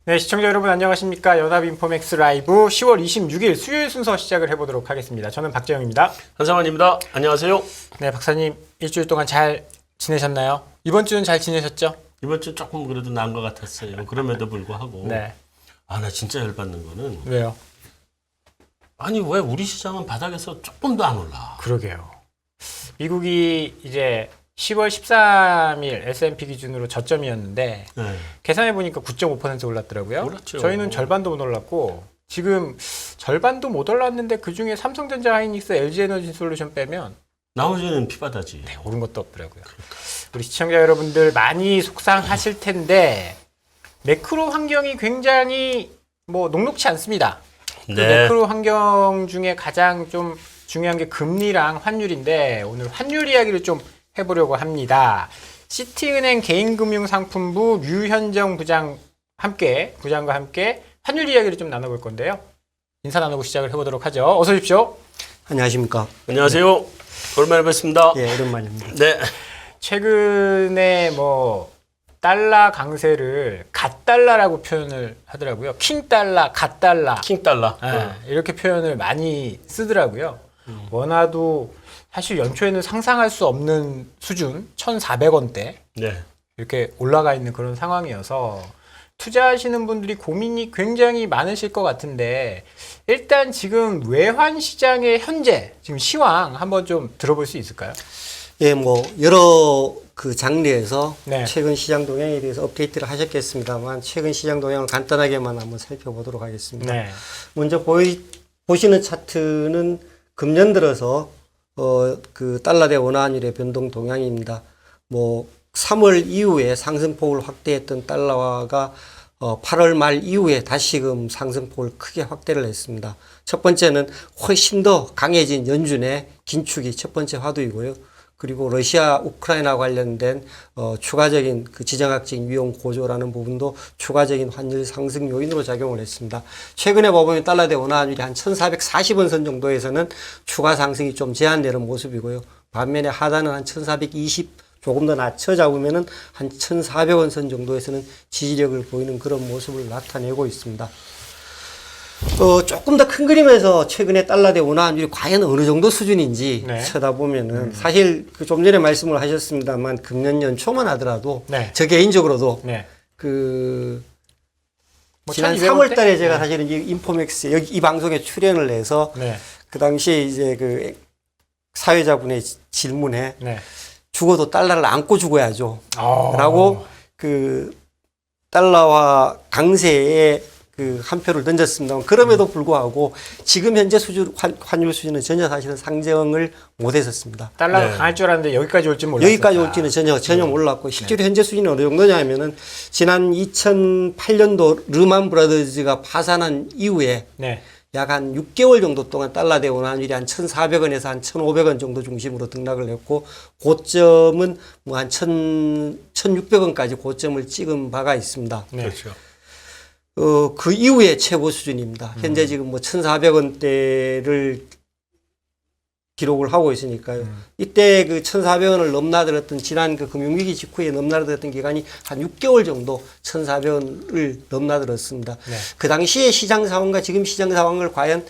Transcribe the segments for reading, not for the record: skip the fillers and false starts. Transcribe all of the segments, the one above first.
네, 시청자 여러분 안녕하십니까? 연합인포맥스 라이브 10월 26일 수요일 순서 시작을 해보도록 하겠습니다. 저는 박재영입니다. 한상환입니다. 안녕하세요. 네, 박사님 일주일 동안 잘 지내셨나요? 이번 주는 잘 지내셨죠? 이번 주 조금 그래도 나은 것 같았어요. 그럼에도 불구하고 네. 나 진짜 열받는 거는 왜요? 아니 왜 우리 시장은 바닥에서 조금도 안 올라? 그러게요. 미국이 이제 10월 13일 S&P 기준으로 저점이었는데 네. 계산해보니까 9.5% 올랐더라고요. 올랐죠. 저희는 절반도 못 올랐고 지금 절반도 못 올랐는데 그중에 삼성전자, 하이닉스, LG에너지솔루션 빼면 나머지는 피바다지. 네, 오른 것도 없더라고요. 우리 시청자 여러분들 많이 속상하실 텐데 매크로 환경이 굉장히 녹록지 않습니다. 그 매크로 환경 중에 가장 좀 중요한 게 금리랑 환율인데 오늘 환율 이야기를 좀 해보려고 합니다. 시티은행 개인금융상품부 류현정 부장과 함께 환율 이야기를 좀 나눠볼 건데요. 인사 나누고 시작을 해보도록 하죠. 어서 오십시오. 안녕하십니까. 안녕하세요. 오랜만에 뵙습니다. 예, 오랜만입니다. 네. 최근에 달러 강세를 갓달러라고 표현을 하더라고요. 킹달러, 갓달러. 킹달러. 이렇게 표현을 많이 쓰더라고요. 원화도 사실 연초에는 상상할 수 없는 수준 1,400원대 네. 이렇게 올라가 있는 그런 상황이어서 투자하시는 분들이 고민이 굉장히 많으실 것 같은데 일단 지금 외환 시장의 현재 지금 시황 한번 좀 들어볼 수 있을까요? 예, 여러 그 장르에서 네. 최근 시장 동향에 대해서 업데이트를 하셨겠습니다만 최근 시장 동향을 간단하게만 한번 살펴보도록 하겠습니다. 네. 먼저 보시는 차트는 금년 들어서 그 달러 대 원화 환율의 변동 동향입니다. 3월 이후에 상승폭을 확대했던 달러가 8월 말 이후에 다시금 상승폭을 크게 확대를 했습니다. 첫 번째는 훨씬 더 강해진 연준의 긴축이 첫 번째 화두이고요. 그리고 러시아 우크라이나 관련된 추가적인 그 지정학적 위험 고조라는 부분도 추가적인 환율 상승 요인으로 작용을 했습니다. 최근에 보면 달러 대 원화 환율이 한 1,440원 선 정도에서는 추가 상승이 좀 제한되는 모습이고요. 반면에 하단은 한 1,420 조금 더 낮춰 잡으면은 한 1,400원 선 정도에서는 지지력을 보이는 그런 모습을 나타내고 있습니다. 조금 더 큰 그림에서 최근에 달러 대 원화 환율이 과연 어느 정도 수준인지 네. 쳐다보면은 사실 좀 전에 말씀을 하셨습니다만 금년 연초만 하더라도 네. 저 개인적으로도 네. 지난 1200 3월 달에 제가 네. 사실은 인포맥스 여기 이 방송에 출연을 해서 네. 그 당시에 이제 그 사회자분의 질문에 네. 죽어도 달러를 안고 죽어야죠. 어. 라고 그 달러화 강세에 그 한 표를 던졌습니다. 그럼에도 불구하고 지금 현재 환율 수준은 전혀 사실은 상정을 못 했었습니다. 달러가 네. 강할 줄 알았는데 여기까지 올지 몰랐어요. 여기까지 올지는 전혀 몰랐고 실제로 현재 수준이 어느 정도냐 하면은 지난 2008년도 르만 브라더즈가 파산한 이후에 네. 약 한 6개월 정도 동안 달러 대 원화 환율이 한 1,400원에서 한 1,500원 정도 중심으로 등락을 했고 고점은 한 1,600원까지 고점을 찍은 바가 있습니다. 네. 그렇죠. 그 이후에 최고 수준입니다. 현재 지금 1,400원대를 기록을 하고 있으니까요. 이때 그 1,400원을 넘나들었던 지난 그 금융위기 직후에 넘나들었던 기간이 한 6개월 정도 1,400원을 넘나들었습니다. 네. 그 당시에 시장 상황과 지금 시장 상황을 과연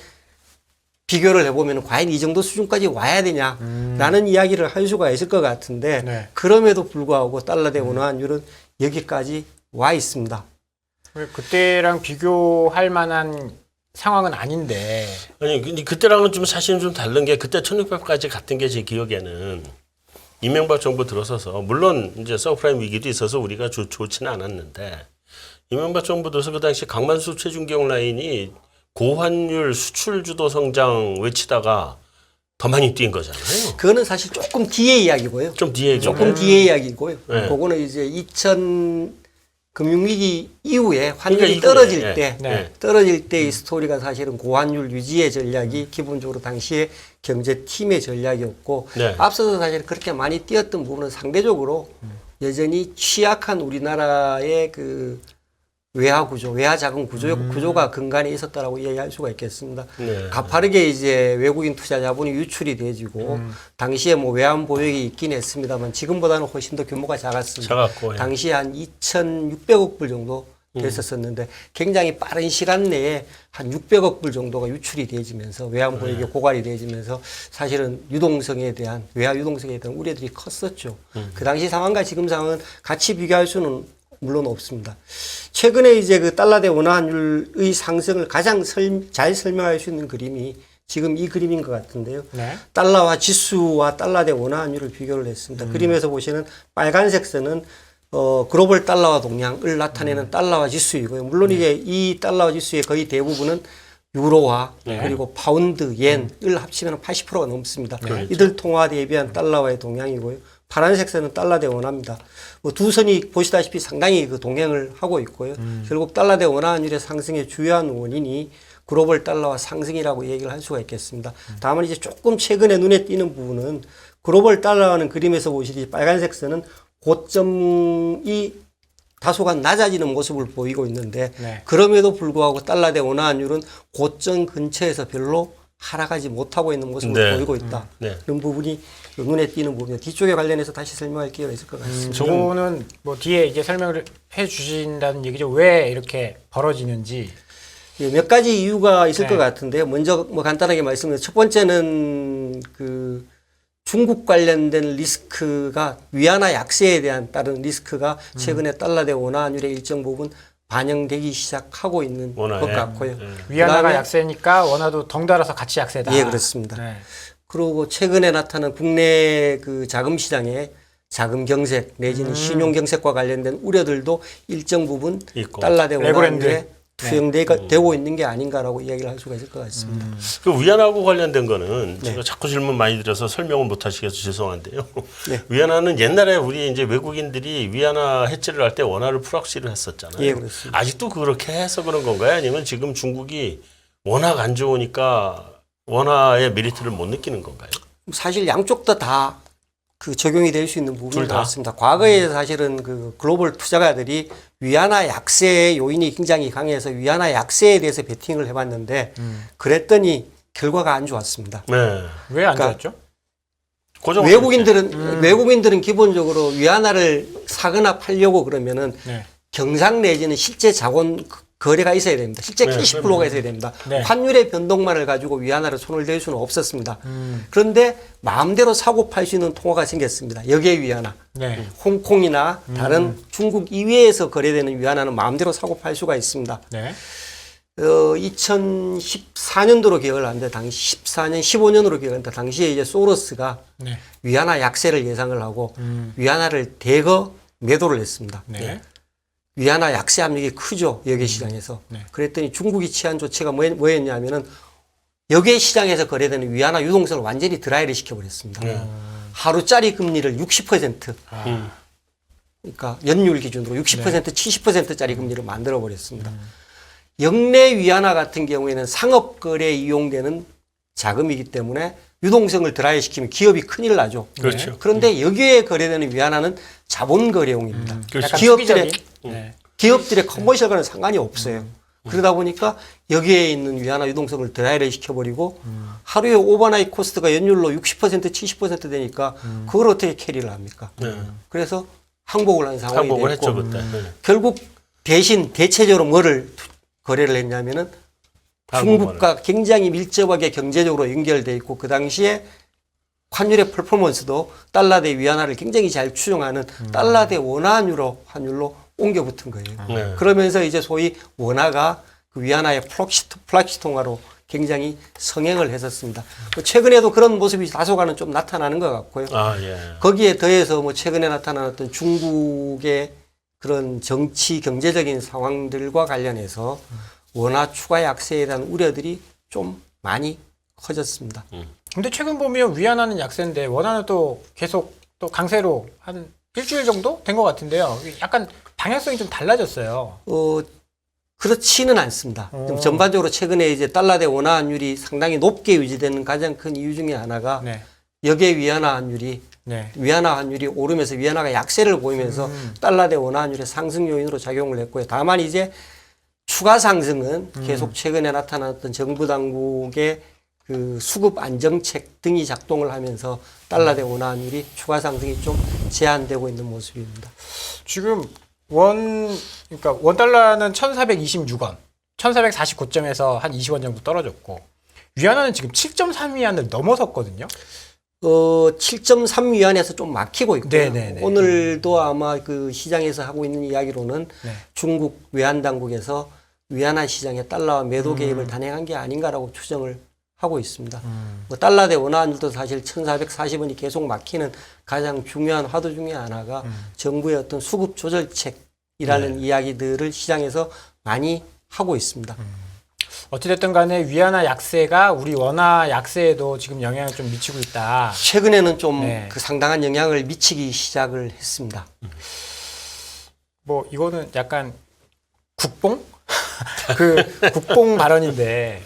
비교를 해보면 과연 이 정도 수준까지 와야 되냐라는 이야기를 할 수가 있을 것 같은데 네. 그럼에도 불구하고 달러 대 원화 환율은 여기까지 와 있습니다. 그때랑 비교할 만한 상황은 아닌데. 아니 그때랑은 좀 사실은 좀 다른 게 그때 1,600까지 갔던 게 제 기억에는 이명박 정부 들어서서 물론 이제 서프라임 위기도 있어서 우리가 좋지는 않았는데 이명박 정부 들어서 그 당시 강만수 최준경 라인이 고환율 수출 주도 성장 외치다가 더 많이 뛴 거잖아요. 그거는 사실 조금 뒤의 이야기고요. 좀 뒤에 조금 뒤의 이야기고요. 네. 그거는 이제 2000 금융위기 이후에 환율이 그러니까 떨어질 이후에, 때, 네. 떨어질 때의 스토리가 사실은 고환율 유지의 전략이 기본적으로 당시에 경제팀의 전략이었고, 네. 앞서서 사실 그렇게 많이 뛰었던 부분은 상대적으로 여전히 취약한 우리나라의 그 외화 구조, 외화 자금 구조가 근간에 있었다라고 이야기할 수가 있겠습니다. 네. 가파르게 이제 외국인 투자 자본이 유출이 돼지고 당시에 뭐 외환 보유액이 있긴 했습니다만 지금보다는 훨씬 더 규모가 작았습니다. 작았고, 예. 당시에 한 2,600억 불 정도 됐었었는데 굉장히 빠른 시간 내에 한 600억 불 정도가 유출이 되어지면서 외환 보유액이 고갈이 되어지면서 사실은 유동성에 대한 외화 유동성에 대한 우려들이 컸었죠. 그 당시 상황과 지금 상황은 같이 비교할 수는 물론 없습니다. 최근에 이제 그 달러 대 원화 환율의 상승을 가장 잘 설명할 수 있는 그림이 지금 이 그림인 것 같은데요. 네. 달러와 지수와 달러 대 원화 환율을 비교를 했습니다. 그림에서 보시는 빨간색 선은 글로벌 달러화 동향을 나타내는 달러화 지수이고요. 물론 이제 이 달러화 지수의 거의 대부분은 유로화 그리고 파운드, 옌을 합치면 80%가 넘습니다. 이들 통화 대비한 달러화의 동향이고요. 파란색 선은 달러 대 원화입니다. 뭐 두 선이 보시다시피 상당히 그 동행을 하고 있고요. 결국 달러 대 원화 환율의 상승의 주요한 원인이 글로벌 달러화 상승이라고 얘기를 할 수가 있겠습니다. 다만 이제 조금 최근에 눈에 띄는 부분은 글로벌 달러화는 그림에서 보시듯이 빨간색 선은 고점이 다소간 낮아지는 모습을 보이고 있는데 그럼에도 불구하고 달러 대 원화 환율은 고점 근처에서 별로 하락하지 못하고 있는 모습을 보이고 있다. 그런 부분이 눈에 띄는 부분이에요. 뒤쪽에 관련해서 다시 설명할 기회가 있을 것 같습니다. 저거는 뭐 뒤에 이제 설명을 해 주신다는 얘기죠. 왜 이렇게 벌어지는지. 예, 몇 가지 이유가 있을 것 같은데요. 먼저 뭐 간단하게 말씀드리면 첫 번째는 그 중국 관련된 리스크가 위안화 약세에 대한 따른 리스크가 최근에 달러 대 원화 환율의 일정 부분 반영되기 시작하고 있는 것 같고요. 위안화가 약세니까 원화도 덩달아서 같이 약세다. 예, 그렇습니다. 그리고 최근에 나타난 국내 그 자금 시장의 자금 경색 내지는 신용 경색과 관련된 우려들도 일정 부분 있고. 달러 대 원화 환율에 투영되고 있는 게 아닌가라고 이야기를 할 수가 있을 것 같습니다. 그 위안화하고 관련된 거는 제가 자꾸 질문 많이 드려서 설명을 못 하시겠어서 죄송한데요. 위안화는 옛날에 우리 이제 외국인들이 위안화 해지를 할 때 원화를 프락시를 했었잖아요. 예, 그렇습니다. 아직도 그렇게 해서 그런 건가요? 아니면 지금 중국이 워낙 안 좋으니까 원화의 메리트를 못 느끼는 건가요? 사실 양쪽 다 그 적용이 될 수 있는 부분인 것 같습니다. 과거에 사실은 그 글로벌 투자가들이 위안화 약세의 요인이 굉장히 강해서 위안화 약세에 대해서 베팅을 해봤는데 그랬더니 결과가 안 좋았습니다. 왜 안 좋았죠? 외국인들은 기본적으로 위안화를 사거나 팔려고 그러면은 경상 내지는 실제 자본 거래가 있어야 됩니다. 실제 캐시플로우가 있어야 됩니다. 환율의 변동만을 가지고 위안화를 손을 댈 수는 없었습니다. 그런데 마음대로 사고 팔 수 있는 통화가 생겼습니다. 역외 위안화. 홍콩이나 다른 중국 이외에서 거래되는 위안화는 마음대로 사고 팔 수가 있습니다. 2014년도로 기억을 하는데 당시 14년, 15년으로 기억을 하는데 당시에 이제 소로스가 위안화 약세를 예상을 하고 위안화를 대거 매도를 했습니다. 위안화 약세 압력이 크죠. 역외 시장에서. 그랬더니 중국이 취한 조치가 뭐였냐면은 역외 시장에서 거래되는 위안화 유동성을 완전히 드라이를 시켜버렸습니다. 하루짜리 금리를 60%, 그러니까 연율 기준으로 60%, 70%짜리 금리를 만들어버렸습니다. 역내 위안화 같은 경우에는 상업 거래에 이용되는 자금이기 때문에 유동성을 드라이 시키면 기업이 큰일 나죠. 그런데 여기에 거래되는 위안화는 자본 거래용입니다. 기업들의 커머셜과는 상관이 없어요. 그러다 보니까 여기에 있는 위안화 유동성을 드라이를 시켜버리고 하루에 오버나잇 코스트가 연율로 60% 70% 되니까 그걸 어떻게 캐리를 합니까? 그래서 항복을 한 상황이 됐고 했죠, 그때. 결국 대신 대체적으로 뭐를 거래를 했냐면은 중국과 굉장히 밀접하게 경제적으로 연결돼 있고 그 당시에 환율의 퍼포먼스도 달러 대 위안화를 굉장히 잘 추종하는 달러 대 원화 환율로 옮겨 붙은 거예요. 그러면서 이제 소위 원화가 그 위안화의 플락시 통화로 굉장히 성행을 했었습니다. 최근에도 그런 모습이 다소간은 좀 나타나는 것 같고요. 거기에 더해서 뭐 최근에 나타났던 중국의 그런 정치 경제적인 상황들과 관련해서 원화 추가 약세에 대한 우려들이 좀 많이 커졌습니다. 근데 최근 보면 위안화는 약세인데 원화는 또 계속 또 강세로 한 일주일 정도 된 것 같은데요. 약간 방향성이 좀 달라졌어요. 그렇지는 않습니다. 좀 전반적으로 최근에 이제 달러 대 원화 환율이 상당히 높게 유지되는 가장 큰 이유 중에 하나가 역외 위안화 환율이 위안화 환율이 오르면서 위안화가 약세를 보이면서 달러 대 원화 환율의 상승 요인으로 작용을 했고요. 다만 이제 추가 상승은 계속 최근에 나타났던 정부 당국의 그 수급 안정책 등이 작동을 하면서 달러 대 원화 환율이 추가 상승이 좀 제한되고 있는 모습입니다. 지금 그러니까 원 달러는 1,426원, 1,449점에서 한 20원 정도 떨어졌고 위안화는 지금 7.3위안을 넘어섰거든요. 7.3위안에서 좀 막히고 있고요. 네네네. 오늘도 아마 그 시장에서 하고 있는 이야기로는 네. 중국 외환 당국에서 위안화 시장에 달러와 매도 개입을 단행한 게 아닌가라고 추정을 하고 있습니다. 뭐 달러 대 원화율도 사실 1,440원이 계속 막히는 가장 중요한 화두 중에 하나가 정부의 어떤 수급 조절책이라는 이야기들을 시장에서 많이 하고 있습니다. 어찌됐든 간에 위안화 약세가 우리 원화 약세에도 지금 영향을 좀 미치고 있다. 최근에는 좀 네. 그 상당한 영향을 미치기 시작을 했습니다. 뭐 이거는 약간 국뽕? 그 국뽕 발언인데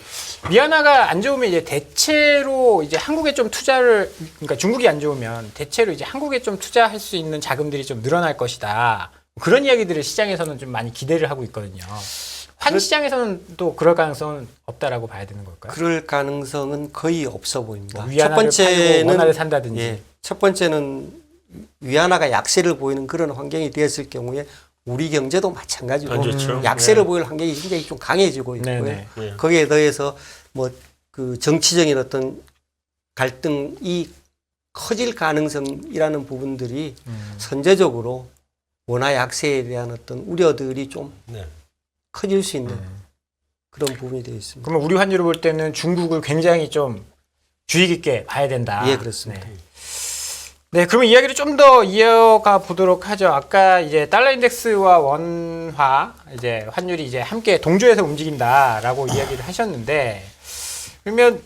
위안화가 안 좋으면 이제 대체로 이제 한국에 좀 투자를 그러니까 중국이 안 좋으면 대체로 이제 한국에 좀 투자할 수 있는 자금들이 좀 늘어날 것이다. 그런 이야기들을 시장에서는 좀 많이 기대를 하고 있거든요. 환 시장에서는 또 그럴 가능성은 없다라고 봐야 되는 걸까요? 그럴 가능성은 거의 없어 보입니다. 뭐 위안화를 팔고 원화를 산다든지. 예, 첫 번째는 위안화가 약세를 보이는 그런 환경이 되었을 경우에 우리 경제도 마찬가지로 안 좋죠. 약세를 보일 환경이 굉장히 좀 강해지고 있고요. 네네. 네. 거기에 더해서 뭐 그 정치적인 어떤 갈등이 커질 가능성이라는 부분들이 선제적으로 원화 약세에 대한 어떤 우려들이 좀 네. 커질 수 있는 그런 부분이 되어 있습니다. 그러면 우리 환율을 볼 때는 중국을 굉장히 좀 주의 깊게 봐야 된다. 예, 그렇습니다. 네. 네, 그러면 이야기를 좀 더 이어가 보도록 하죠. 아까 이제 달러 인덱스와 원화 이제 환율이 이제 함께 동조해서 움직인다라고 이야기를 하셨는데 그러면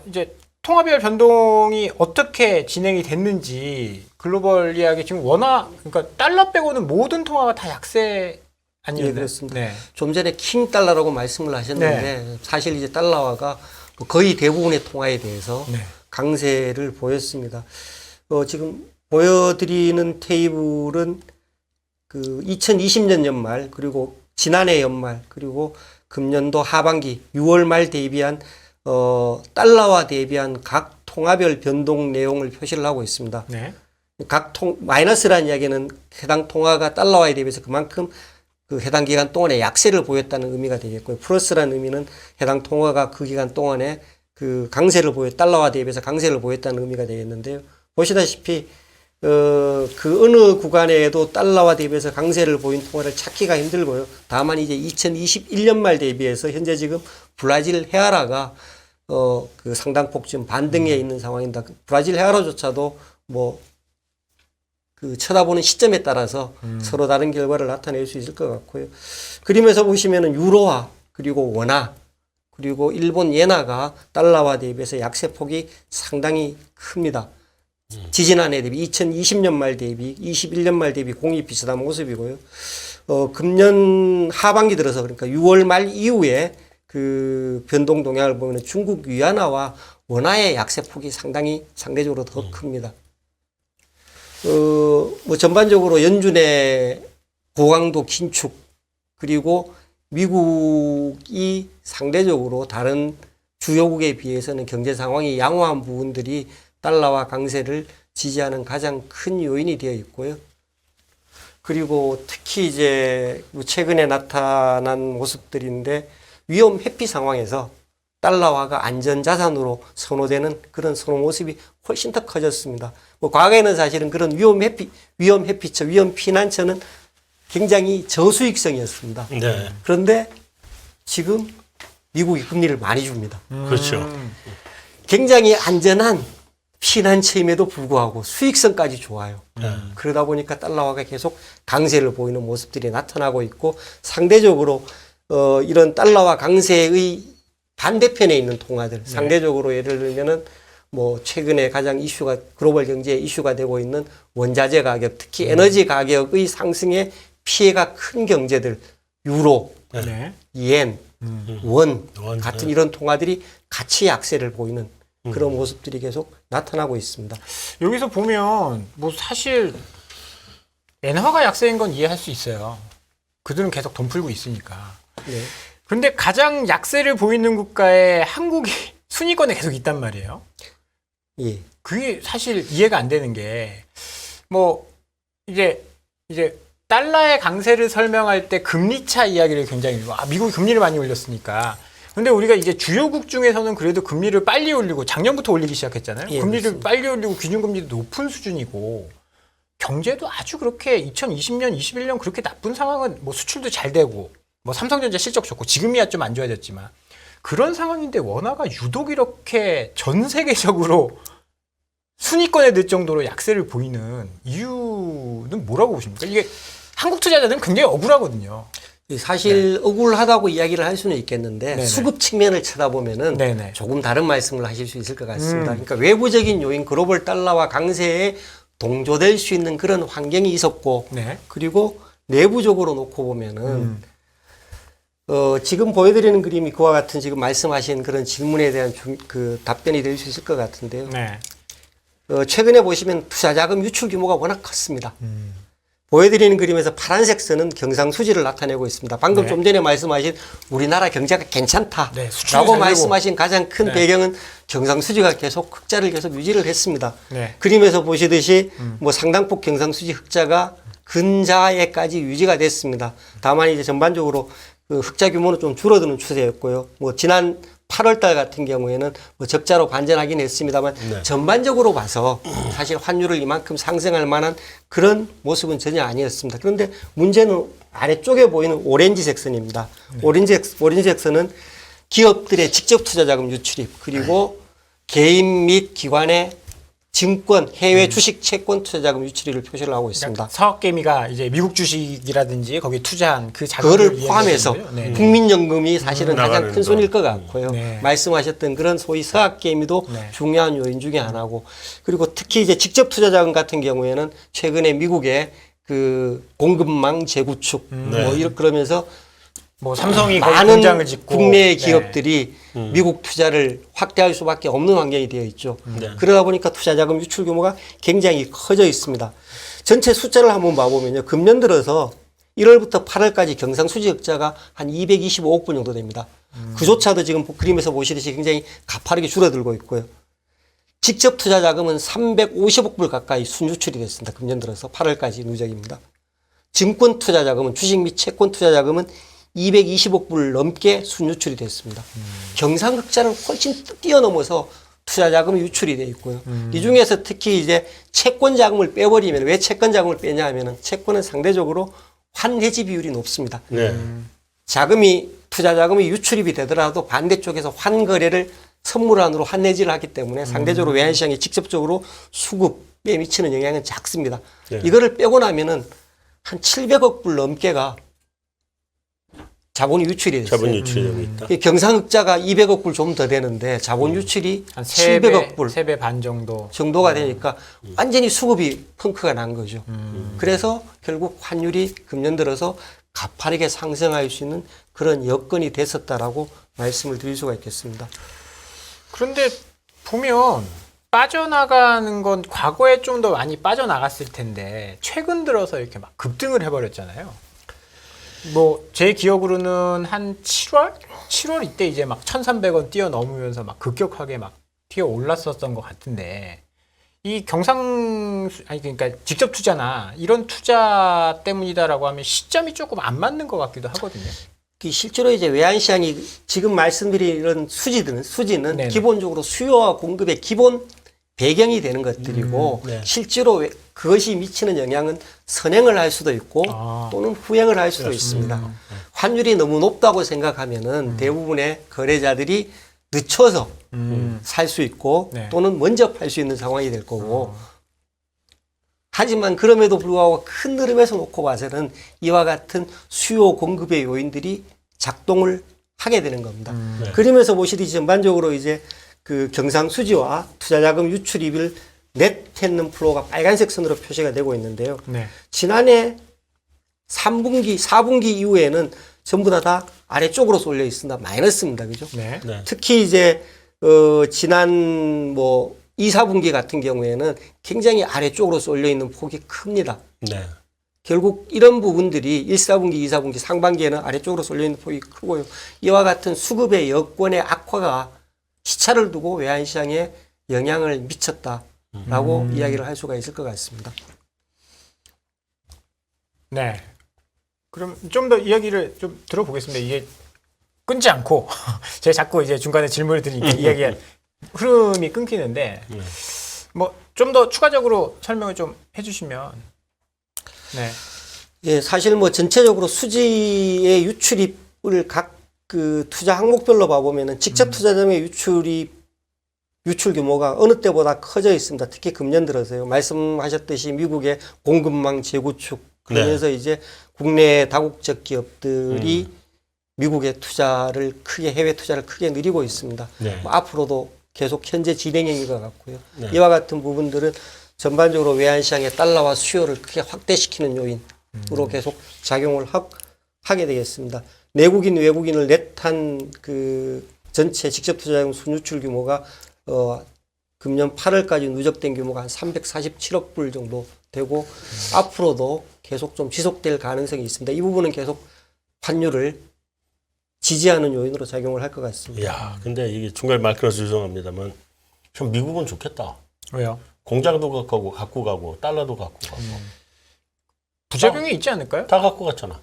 이제 통화별 변동이 어떻게 진행이 됐는지 글로벌 이야기 지금 원화 그러니까 달러 빼고는 모든 통화가 다 약세 아니었나요? 예, 그렇습니다. 네. 좀 전에 킹 달러라고 말씀을 하셨는데 사실 이제 달러화가 거의 대부분의 통화에 대해서 네. 강세를 보였습니다. 지금 보여드리는 테이블은 그 2020년 연말 그리고 지난해 연말 그리고 금년도 하반기 6월 말 대비한 달러화 대비한 각 통화별 변동 내용을 표시를 하고 있습니다. 네. 마이너스라는 이야기는 해당 통화가 달러화에 대비해서 그만큼 그 해당 기간 동안에 약세를 보였다는 의미가 되겠고요. 플러스라는 의미는 해당 통화가 그 기간 동안에 그 달러화 대비해서 강세를 보였다는 의미가 되겠는데요. 보시다시피 그 어느 구간에도 달러화 대비해서 강세를 보인 통화를 찾기가 힘들고요. 다만 이제 2021년 말 대비해서 현재 지금 브라질 헤아라가 그 상당폭 지금 반등해 있는 상황입니다. 브라질 헤아라조차도 뭐 그 쳐다보는 시점에 따라서 서로 다른 결과를 나타낼 수 있을 것 같고요. 그림에서 보시면은 유로화 그리고 원화 그리고 일본 예나가 달러화 대비해서 약세폭이 상당히 큽니다. 지지난해 대비 2020년 말 대비 21년 말 대비 공이 비슷한 모습이고요. 금년 하반기 들어서 그러니까 6월 말 이후에 그 변동 동향을 보면 중국 위안화와 원화의 약세폭이 상대적으로 더 큽니다. 뭐 전반적으로 연준의 고강도 긴축 그리고 미국이 상대적으로 다른 주요국에 비해서는 경제 상황이 양호한 부분들이 달러와 강세를 지지하는 가장 큰 요인이 되어 있고요. 그리고 특히 이제 최근에 나타난 모습들인데 위험 회피 상황에서 달러화가 안전자산으로 선호되는 그런 선호 모습이 훨씬 더 커졌습니다. 뭐 과거에는 사실은 그런 위험 피난처는 굉장히 저수익성이었습니다. 네. 그런데 지금 미국이 금리를 많이 줍니다. 그렇죠. 굉장히 안전한 피난처임에도 불구하고 수익성까지 좋아요. 그러다 보니까 달러화가 계속 강세를 보이는 모습들이 나타나고 있고 상대적으로 이런 달러화 강세의 반대편에 있는 통화들 상대적으로 예를 들면은 뭐 최근에 가장 글로벌 경제에 이슈가 되고 있는 원자재 가격 특히 에너지 가격의 상승에 피해가 큰 경제들 유로, 네. 옌, 원 원, 같은 이런 통화들이 같이 약세를 보이는 그런 모습들이 계속 나타나고 있습니다. 여기서 보면 뭐 사실 엔화가 약세인 건 이해할 수 있어요. 그들은 계속 돈 풀고 있으니까. 네. 근데 가장 약세를 보이는 국가에 한국이 순위권에 계속 있단 말이에요. 예. 그게 사실 이해가 안 되는 게 뭐 이제 달러의 강세를 설명할 때 금리차 이야기를 굉장히 미국이 금리를 많이 올렸으니까. 근데 우리가 이제 주요국 중에서는 그래도 금리를 빨리 올리고 작년부터 올리기 시작했잖아요. 예, 금리를 그렇습니다. 빨리 올리고 기준금리도 높은 수준이고 경제도 아주 그렇게 2020년, 21년 그렇게 나쁜 상황은 뭐 수출도 잘 되고 뭐 삼성전자 실적 좋고 지금이야 좀 안 좋아졌지만 그런 상황인데 원화가 유독 이렇게 전 세계적으로 순위권에 들 정도로 약세를 보이는 이유는 뭐라고 보십니까? 이게 한국 투자자들은 굉장히 억울하거든요. 사실 억울하다고 이야기를 할 수는 있겠는데 네네. 수급 측면을 쳐다보면은 네네. 조금 다른 말씀을 하실 수 있을 것 같습니다. 그러니까 외부적인 요인 글로벌 달러와 강세에 동조될 수 있는 그런 환경이 있었고 네. 그리고 내부적으로 놓고 보면은 지금 보여드리는 그림이 그와 같은 지금 말씀하신 그런 질문에 대한 그 답변이 될 수 있을 것 같은데요. 네. 최근에 보시면 투자자금 유출 규모가 워낙 컸습니다. 보여드리는 그림에서 파란색 선은 경상수지를 나타내고 있습니다. 방금 네. 좀 전에 말씀하신 우리나라 경제가 괜찮다라고 네, 수출이 잘 말씀하신 가장 큰 네. 배경은 경상수지가 계속 흑자를 계속 유지를 했습니다. 네. 그림에서 보시듯이 뭐 상당폭 경상수지 흑자가 근자에까지 유지가 됐습니다. 다만 이제 전반적으로 그 흑자 규모는 좀 줄어드는 추세였고요. 뭐 지난 8월 달 같은 경우에는 뭐 적자로 반전하긴 했습니다만 네. 전반적으로 봐서 사실 환율을 이만큼 상승할 만한 그런 모습은 전혀 아니었습니다. 그런데 문제는 아래쪽에 보이는 오렌지색 선입니다. 오렌지색 선은 기업들의 직접 투자 자금 유출입 그리고 개인 및 기관의 증권, 해외 주식 채권 투자 자금 유출입을 표시를 하고 있습니다. 그러니까 사업개미가 이제 미국 주식이라든지 거기에 투자한 그 자금을 그거를 포함해서 이야기하는 거예요? 네. 국민연금이 사실은 가장 나가는 큰 손일 것 같고요. 네. 말씀하셨던 그런 소위 서학개미도 네. 중요한 요인 중에 하나고 그리고 특히 이제 직접 투자 자금 같은 경우에는 최근에 미국의 그 공급망 재구축 뭐 이렇게 그러면서 뭐 삼성이 거기 많은 공장을 짓고 국내의 네. 기업들이 미국 투자를 확대할 수밖에 없는 환경이 되어 있죠. 네. 그러다 보니까 투자 자금 유출 규모가 굉장히 커져 있습니다. 전체 숫자를 한번 봐보면요. 금년 들어서 1월부터 8월까지 경상수지 흑자가 한 225억 불 정도 됩니다. 그조차도 지금 그림에서 보시듯이 굉장히 가파르게 줄어들고 있고요. 직접 투자 자금은 350억 불 가까이 순유출이 됐습니다. 금년 들어서 8월까지 누적입니다. 증권 투자 자금은 주식 및 채권 투자 자금은 220억 불 넘게 순유출이 됐습니다. 경상흑자를 훨씬 뛰어넘어서 투자 자금이 유출이 돼 있고요. 이 중에서 특히 이제 채권 자금을 빼버리면 왜 채권 자금을 빼냐 하면은 채권은 상대적으로 환해지 비율이 높습니다. 네. 투자 자금이 유출입이 되더라도 반대쪽에서 환거래를 선물환으로 환해지를 하기 때문에 상대적으로 외환시장에 직접적으로 수급에 미치는 영향은 작습니다. 네. 이거를 빼고 나면은 한 700억 불 넘게가 자본이 유출이 됐어요. 자본 유출력이 있다. 이 경상흑자가 200억 불 좀 더 되는데 자본 유출이 한 700억 불 3배 반 정도. 정도가 되니까 완전히 수급이 펑크가 난 거죠. 그래서 결국 환율이 금년 들어서 가파르게 상승할 수 있는 그런 여건이 됐었다라고 말씀을 드릴 수가 있겠습니다. 그런데 보면 빠져나가는 건 과거에 좀 더 많이 빠져나갔을 텐데 최근 들어서 이렇게 막 급등을 해버렸잖아요. 뭐 제 기억으로는 한 7월 이때 이제 막 1,300원 뛰어넘으면서 막 급격하게 막 튀어 올랐었던 것 같은데 이 그러니까 직접 투자나 이런 투자 때문이다라고 하면 시점이 조금 안 맞는 것 같기도 하거든요. 실제로 이제 외환시장이 지금 말씀드린 이런 수지는 네네. 기본적으로 수요와 공급의 기본 배경이 되는 것들이고 네. 실제로 그것이 미치는 영향은 선행을 할 수도 있고 또는 후행을 할 수도 있습니다. 환율이 너무 높다고 생각하면은 대부분의 거래자들이 늦춰서 살 수 있고 네. 또는 먼저 팔 수 있는 상황이 될 거고 하지만 그럼에도 불구하고 큰 흐름에서 놓고 봐서는 이와 같은 수요 공급의 요인들이 작동을 하게 되는 겁니다. 네. 그림에서 보시듯이 전반적으로 이제 그 경상수지와 투자자금 유출입을 넷했는 플로우가 빨간색 선으로 표시가 되고 있는데요. 네. 지난해 3분기, 4분기 이후에는 전부 다 아래쪽으로 쏠려 있습니다. 마이너스입니다. 그죠? 네. 네. 특히 이제, 지난 뭐 2, 4분기 같은 경우에는 굉장히 아래쪽으로 쏠려 있는 폭이 큽니다. 네. 결국 이런 부분들이 1, 4분기, 2, 4분기 상반기에는 아래쪽으로 쏠려 있는 폭이 크고요. 이와 같은 수급의 여건의 악화가 시차를 두고 외환시장에 영향을 미쳤다라고 이야기를 할 수가 있을 것 같습니다. 네. 그럼 좀 더 이야기를 좀 들어보겠습니다. 이게 끊지 않고 제가 자꾸 이제 중간에 질문을 드리니까 이야기가 흐름이 끊기는데 뭐 좀 더 추가적으로 설명을 좀 해주시면. 네. 예, 사실 뭐 전체적으로 수지의 유출입을 각 그 투자 항목별로 봐보면은 직접 투자자의 유출 규모가 어느 때보다 커져 있습니다. 특히 금년 들어서요. 말씀하셨듯이 미국의 공급망 재구축 그러면서 이제 국내 다국적 기업들이 미국의 투자를 크게 해외 투자를 크게 늘리고 있습니다. 네. 뭐 앞으로도 계속 현재 진행형인 것 같고요. 네. 이와 같은 부분들은 전반적으로 외환시장의 달러화 수요를 크게 확대시키는 요인으로 계속 작용을 하게 되겠습니다. 내국인 외국인을 넷한 그 전체 직접 투자자금 순유출 규모가 금년 8월까지 누적된 규모가 한 347억 불 정도 되고 앞으로도 계속 좀 지속될 가능성이 있습니다. 이 부분은 계속 환율을 지지하는 요인으로 작용을 할 것 같습니다. 야, 근데 이게 중간에 말 끊어서 죄송합니다만 참 미국은 좋겠다. 왜요? 공장도 갖고 가고 달러도 갖고 가고 부작용이 있지 않을까요? 다 갖고 갔잖아.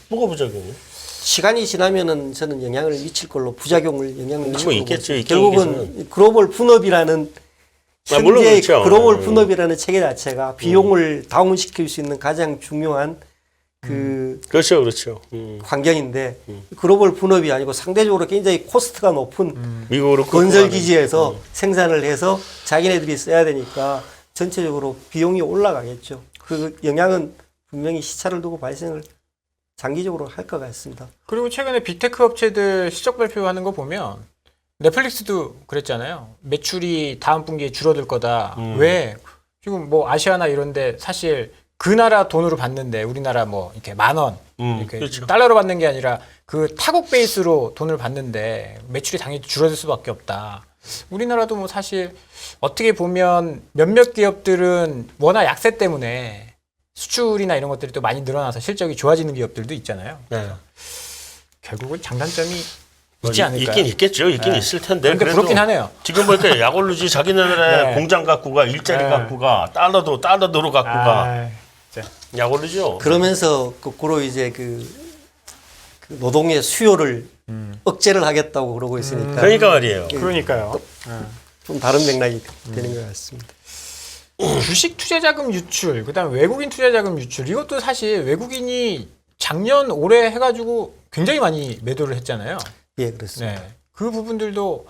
뭐가 부작용이? 시간이 지나면은 저는 영향을 미칠 걸로 영향을 미칠 뭐 걸로 있겠죠. 보죠. 있긴 결국은 글로벌 분업이라는 물론 현재 그렇죠. 글로벌 분업이라는 체계 자체가 비용을 다운시킬 수 있는 가장 중요한 그 그렇죠, 그렇죠. 환경인데 글로벌 분업이 아니고 상대적으로 굉장히 코스트가 높은 미국으로 건설 기지에서 생산을 해서 자기네들이 써야 되니까 전체적으로 비용이 올라가겠죠. 그 영향은 분명히 시차를 두고 발생을 장기적으로 할 것 같습니다. 그리고 최근에 빅테크 업체들 실적 발표하는 거 보면 넷플릭스도 그랬잖아요. 매출이 다음 분기에 줄어들 거다. 왜? 지금 뭐 아시아나 이런데 사실 그 나라 돈으로 받는데 우리나라 뭐 이렇게 10,000원 이렇게 그렇죠. 달러로 받는 게 아니라 그 타국 베이스로 돈을 받는데 매출이 당연히 줄어들 수밖에 없다. 우리나라도 뭐 사실 어떻게 보면 몇몇 기업들은 워낙 약세 때문에 수출이나 이런 것들이 또 많이 늘어나서 실적이 좋아지는 기업들도 있잖아요. 네. 결국은 장단점이 뭐 있지 않을까요? 있긴 있겠죠. 있긴 네. 있을 텐데. 근데 부럽긴 하네요. 지금 보니까 약올루지 자기네들의 네. 공장 갖고 가, 일자리 네. 갖고 가, 달러로 갖고 가. 아, 진짜. 약올루죠. 그러면서 거꾸로 이제 그 노동의 수요를 억제를 하겠다고 그러고 있으니까 그러니까 말이에요. 그러니까요. 좀 다른 맥락이 되는 것 같습니다. 주식 투자 자금 유출, 그다음 외국인 투자 자금 유출 이것도 사실 외국인이 작년 올해 해가지고 굉장히 많이 매도를 했잖아요. 예, 그렇습니다. 네, 그 부분들도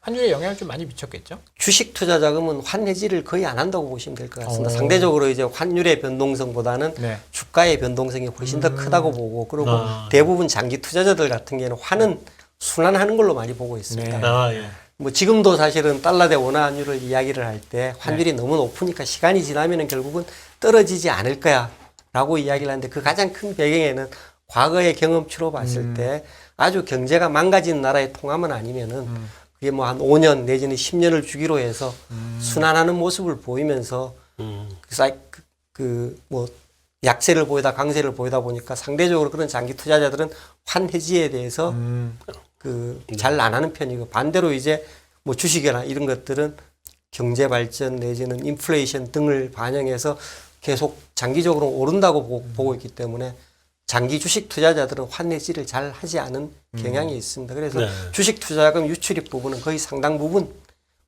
환율에 영향을 좀 많이 미쳤겠죠. 주식 투자 자금은 환해지를 거의 안 한다고 보시면 될 것 같습니다. 오. 상대적으로 이제 환율의 변동성보다는 네. 주가의 변동성이 훨씬 더 크다고 보고 그리고 대부분 장기 투자자들 같은 경우는 환은 순환하는 걸로 많이 보고 있습니다. 네. 아, 예. 뭐 지금도 사실은 달러 대 원화 환율을 이야기를 할 때 환율이 너무 높으니까 시간이 지나면은 결국은 떨어지지 않을 거야라고 이야기를 하는데 그 가장 큰 배경에는 과거의 경험치로 봤을 때 아주 경제가 망가진 나라의 통함은 아니면은 그게 뭐 한 5년 내지는 10년을 주기로 해서 순환하는 모습을 보이면서 뭐 약세를 보이다 강세를 보이다 보니까 상대적으로 그런 장기 투자자들은 환 해지에 대해서 잘 안 하는 편이고 반대로 이제 뭐 주식이나 이런 것들은 경제 발전 내지는 인플레이션 등을 반영해서 계속 장기적으로 오른다고 보고 있기 때문에 장기 주식 투자자들은 환 해지를 잘 하지 않은 경향이 있습니다. 그래서 네. 주식 투자금 유출입 부분은 거의 상당 부분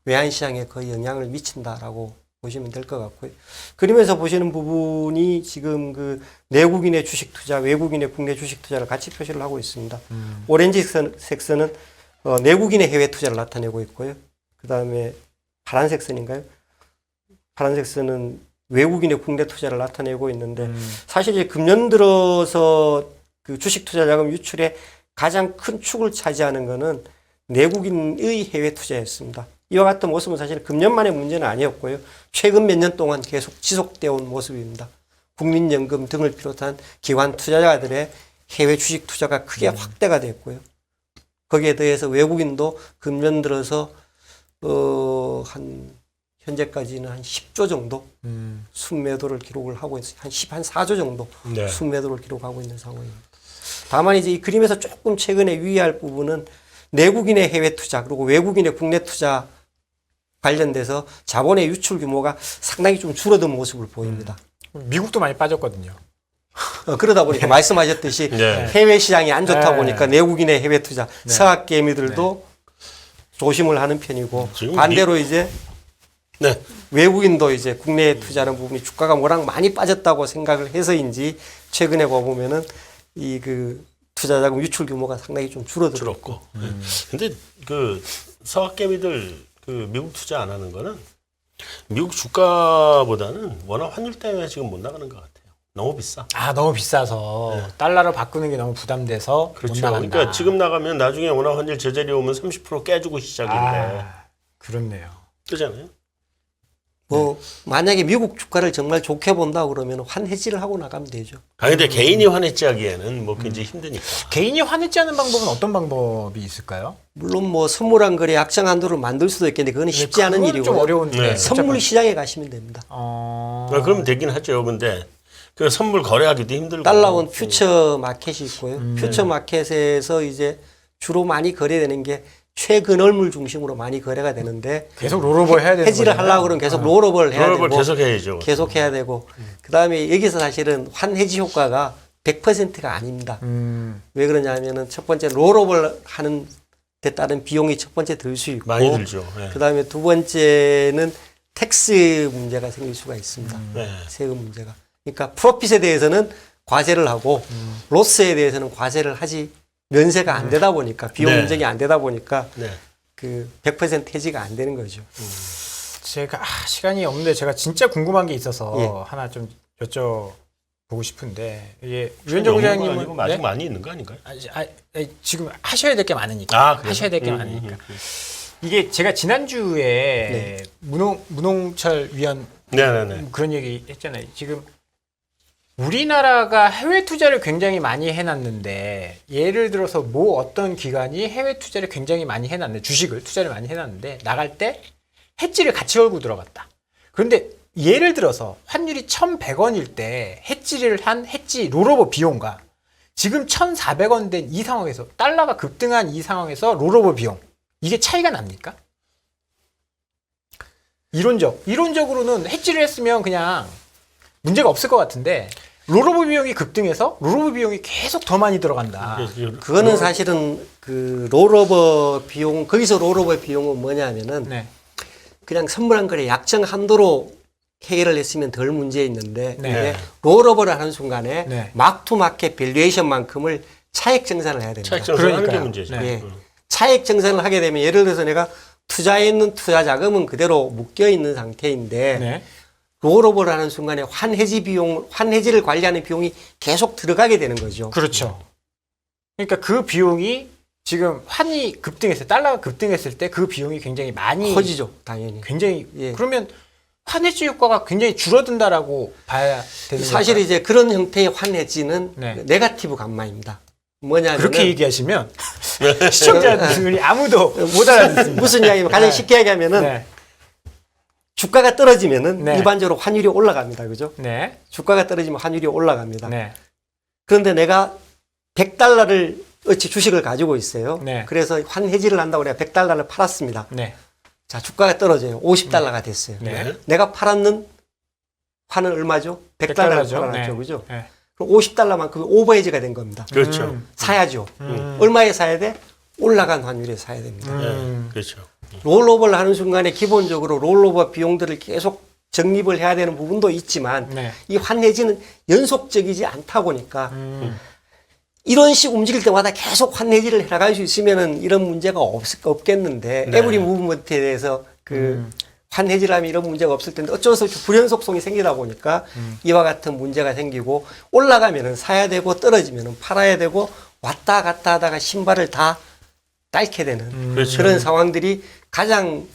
외환시장에 거의 영향을 미친다라고 보시면 될 것 같고요. 그러면서 보시는 부분이 지금 그 내국인의 주식 투자, 외국인의 국내 주식 투자를 같이 표시를 하고 있습니다. 오렌지 색선은 내국인의 해외 투자를 나타내고 있고요. 그 다음에 파란색 선인가요? 파란색 선은 외국인의 국내 투자를 나타내고 있는데 사실 이제 금년 들어서 그 주식 투자 자금 유출의 가장 큰 축을 차지하는 것은 내국인의 해외 투자였습니다. 이와 같은 모습은 사실 금년만의 문제는 아니었고요. 최근 몇 년 동안 계속 지속되어 온 모습입니다. 국민연금 등을 비롯한 기관 투자자들의 해외 주식 투자가 크게 확대가 됐고요. 거기에 더해서 외국인도 금년 들어서 한 현재까지는 한 10조 정도 순매도를 기록을 하고 있어요. 한 4조 정도 네. 순매도를 기록하고 있는 상황입니다. 다만 이제 이 그림에서 조금 최근에 유의할 부분은 내국인의 해외 투자 그리고 외국인의 국내 투자 관련돼서 자본의 유출 규모가 상당히 좀 줄어든 모습을 보입니다. 미국도 많이 빠졌거든요. 그러다 보니까 말씀하셨듯이 네. 해외 시장이 안 좋다 네. 보니까 내국인의 해외 투자, 서학 개미들도 조심을 하는 편이고 지금 반대로 이제 네. 외국인도 이제 국내에 투자하는 부분이 주가가 워낙 많이 빠졌다고 생각을 해서인지 최근에 보면은 이 그 투자자금 유출 규모가 상당히 좀 줄어들었고. 근데 그 서학개미들 그 미국 투자 안 하는 거는 미국 주가보다는 워낙 환율 때문에 지금 못 나가는 것 같아요. 너무 비싸. 아, 너무 비싸서 달러로 바꾸는 게 너무 부담돼서 못 그렇죠. 나간다. 그러니까 지금 나가면 나중에 워낙 환율 제자리 오면 30% 깨지고 시작인데. 아, 그렇네요. 그잖아요. 뭐 만약에 미국 주가를 정말 좋게 본다 그러면 환해지를 하고 나가면 되죠. 아 근데 개인이 환해지 하기에는 뭐 굉장히 힘드니까. 개인이 환해지 하는 방법은 어떤 방법이 있을까요? 물론 뭐 선물한 거래 약정 한도를 만들 수도 있겠는데 그거는 쉽지 않은 그건 좀 일이고요. 어려운데. 네. 선물 시장에 가시면 됩니다. 그러면 되긴 하죠. 근데 그 선물 거래하기도 힘들고. 달러원 퓨처 마켓이 있고요. 퓨처 마켓에서 이제 주로 많이 거래되는 게 최근월물 중심으로 많이 거래가 되는데 계속 롤오버 해야 되는 해지를 거잖아요. 하려고 그러면 계속 롤오버를 해야 롤오버를 되고 계속 해야죠. 계속 해야 되고 그다음에 여기서 사실은 환해지 효과가 100%가 아닙니다. 왜 그러냐면은 첫 번째 롤오버를 하는 데 따른 비용이 첫 번째 들 수 있고 많이 들죠. 네. 그다음에 두 번째는 텍스 문제가 생길 수가 있습니다. 네. 세금 문제가. 그러니까 프로핏에 대해서는 과세를 하고 로스에 대해서는 과세를 하지 면세가 안 되다 보니까 비용 네. 인정이 안 되다 보니까 네. 그 100% 해지가 안 되는 거죠. 제가 시간이 없는데 제가 진짜 궁금한 게 있어서 예. 하나 좀 여쭤보고 싶은데 이게 아니고 유현정 부장님은 아직 네? 많이 있는 거 아닌가요? 지금 하셔야 될 게 많으니까 그래요? 하셔야 될 게 많으니까 이게 제가 지난주에 문홍철 위원 네네네. 그런 얘기 했잖아요. 지금 우리나라가 해외 투자를 굉장히 많이 해놨는데 예를 들어서 뭐 어떤 기관이 해외 투자를 굉장히 많이 해놨는데 주식을 투자를 많이 해놨는데 나갈 때 해지를 같이 걸고 들어갔다. 그런데 예를 들어서 환율이 1,100원일 때 해지를 한 해지 롤오버 비용과 지금 1,400원 된 이 상황에서 달러가 급등한 이 상황에서 롤오버 비용 이게 차이가 납니까? 이론적으로는 해지를 했으면 그냥 문제가 없을 것 같은데 롤오버 비용이 급등해서 롤오버 비용이 계속 더 많이 들어간다. 그거는 사실은 그 롤오버 비용 거기서 롤오버 비용은 뭐냐면은 네. 그냥 선물한 거래 약정 한도로 해결을 했으면 덜 문제 있는데 네. 이게 롤오버를 하는 순간에 네. 막투마켓 밸류에이션만큼을 차액 정산을 해야 됩니다. 차익 정산하는 게 그러니까요. 문제죠. 네. 예. 차액 정산을 하게 되면 예를 들어서 내가 투자했는 투자 자금은 그대로 묶여 있는 상태인데 네. 롤오버를 하는 순간에 환해지를 관리하는 비용이 계속 들어가게 되는 거죠. 그렇죠. 그러니까 그 비용이 지금 환이 급등했을 때, 달러가 급등했을 때 그 비용이 굉장히 많이 커지죠, 당연히. 굉장히 예. 그러면 환해지 효과가 굉장히 줄어든다라고 봐야 되는 사실 걸까요? 이제 그런 형태의 환해지는 네. 네거티브 감마입니다. 뭐냐면 그렇게 얘기하시면 시청자들이 아무도 못 알아듣습니다. 무슨 이야기냐면 가장 네. 쉽게 얘기하면은 네. 주가가 떨어지면은 네. 일반적으로 환율이 올라갑니다. 그죠? 네. 주가가 떨어지면 환율이 올라갑니다. 네. 그런데 내가 100달러를 어치 주식을 가지고 있어요. 네. 그래서 환해지를 한다고 내가 100달러를 팔았습니다. 네. 자, 주가가 떨어져요. 50달러가 됐어요. 네. 내가 팔았는 환은 얼마죠? 100달러를 100달러죠. 팔아놨죠. 네. 그죠? 네. 그럼 50달러만큼 오버헤지가 된 겁니다. 그렇죠. 사야죠. 얼마에 사야 돼? 올라간 환율에 사야 됩니다. 네. 그렇죠. 롤오버를 하는 순간에 기본적으로 롤오버 비용들을 계속 적립을 해야 되는 부분도 있지만 네. 이 환해지는 연속적이지 않다 보니까 이런 식 움직일 때마다 계속 환해지를 해나갈 수 있으면은 이런 문제가 없겠는데 네. 에브리 무브먼트에 대해서 그 환해지를 하면 이런 문제가 없을 텐데 어쩔 수 없이 불연속성이 생기다 보니까 이와 같은 문제가 생기고 올라가면은 사야 되고 떨어지면은 팔아야 되고 왔다 갔다 하다가 신발을 다 딸게 되는 그렇죠. 그런 상황들이 가장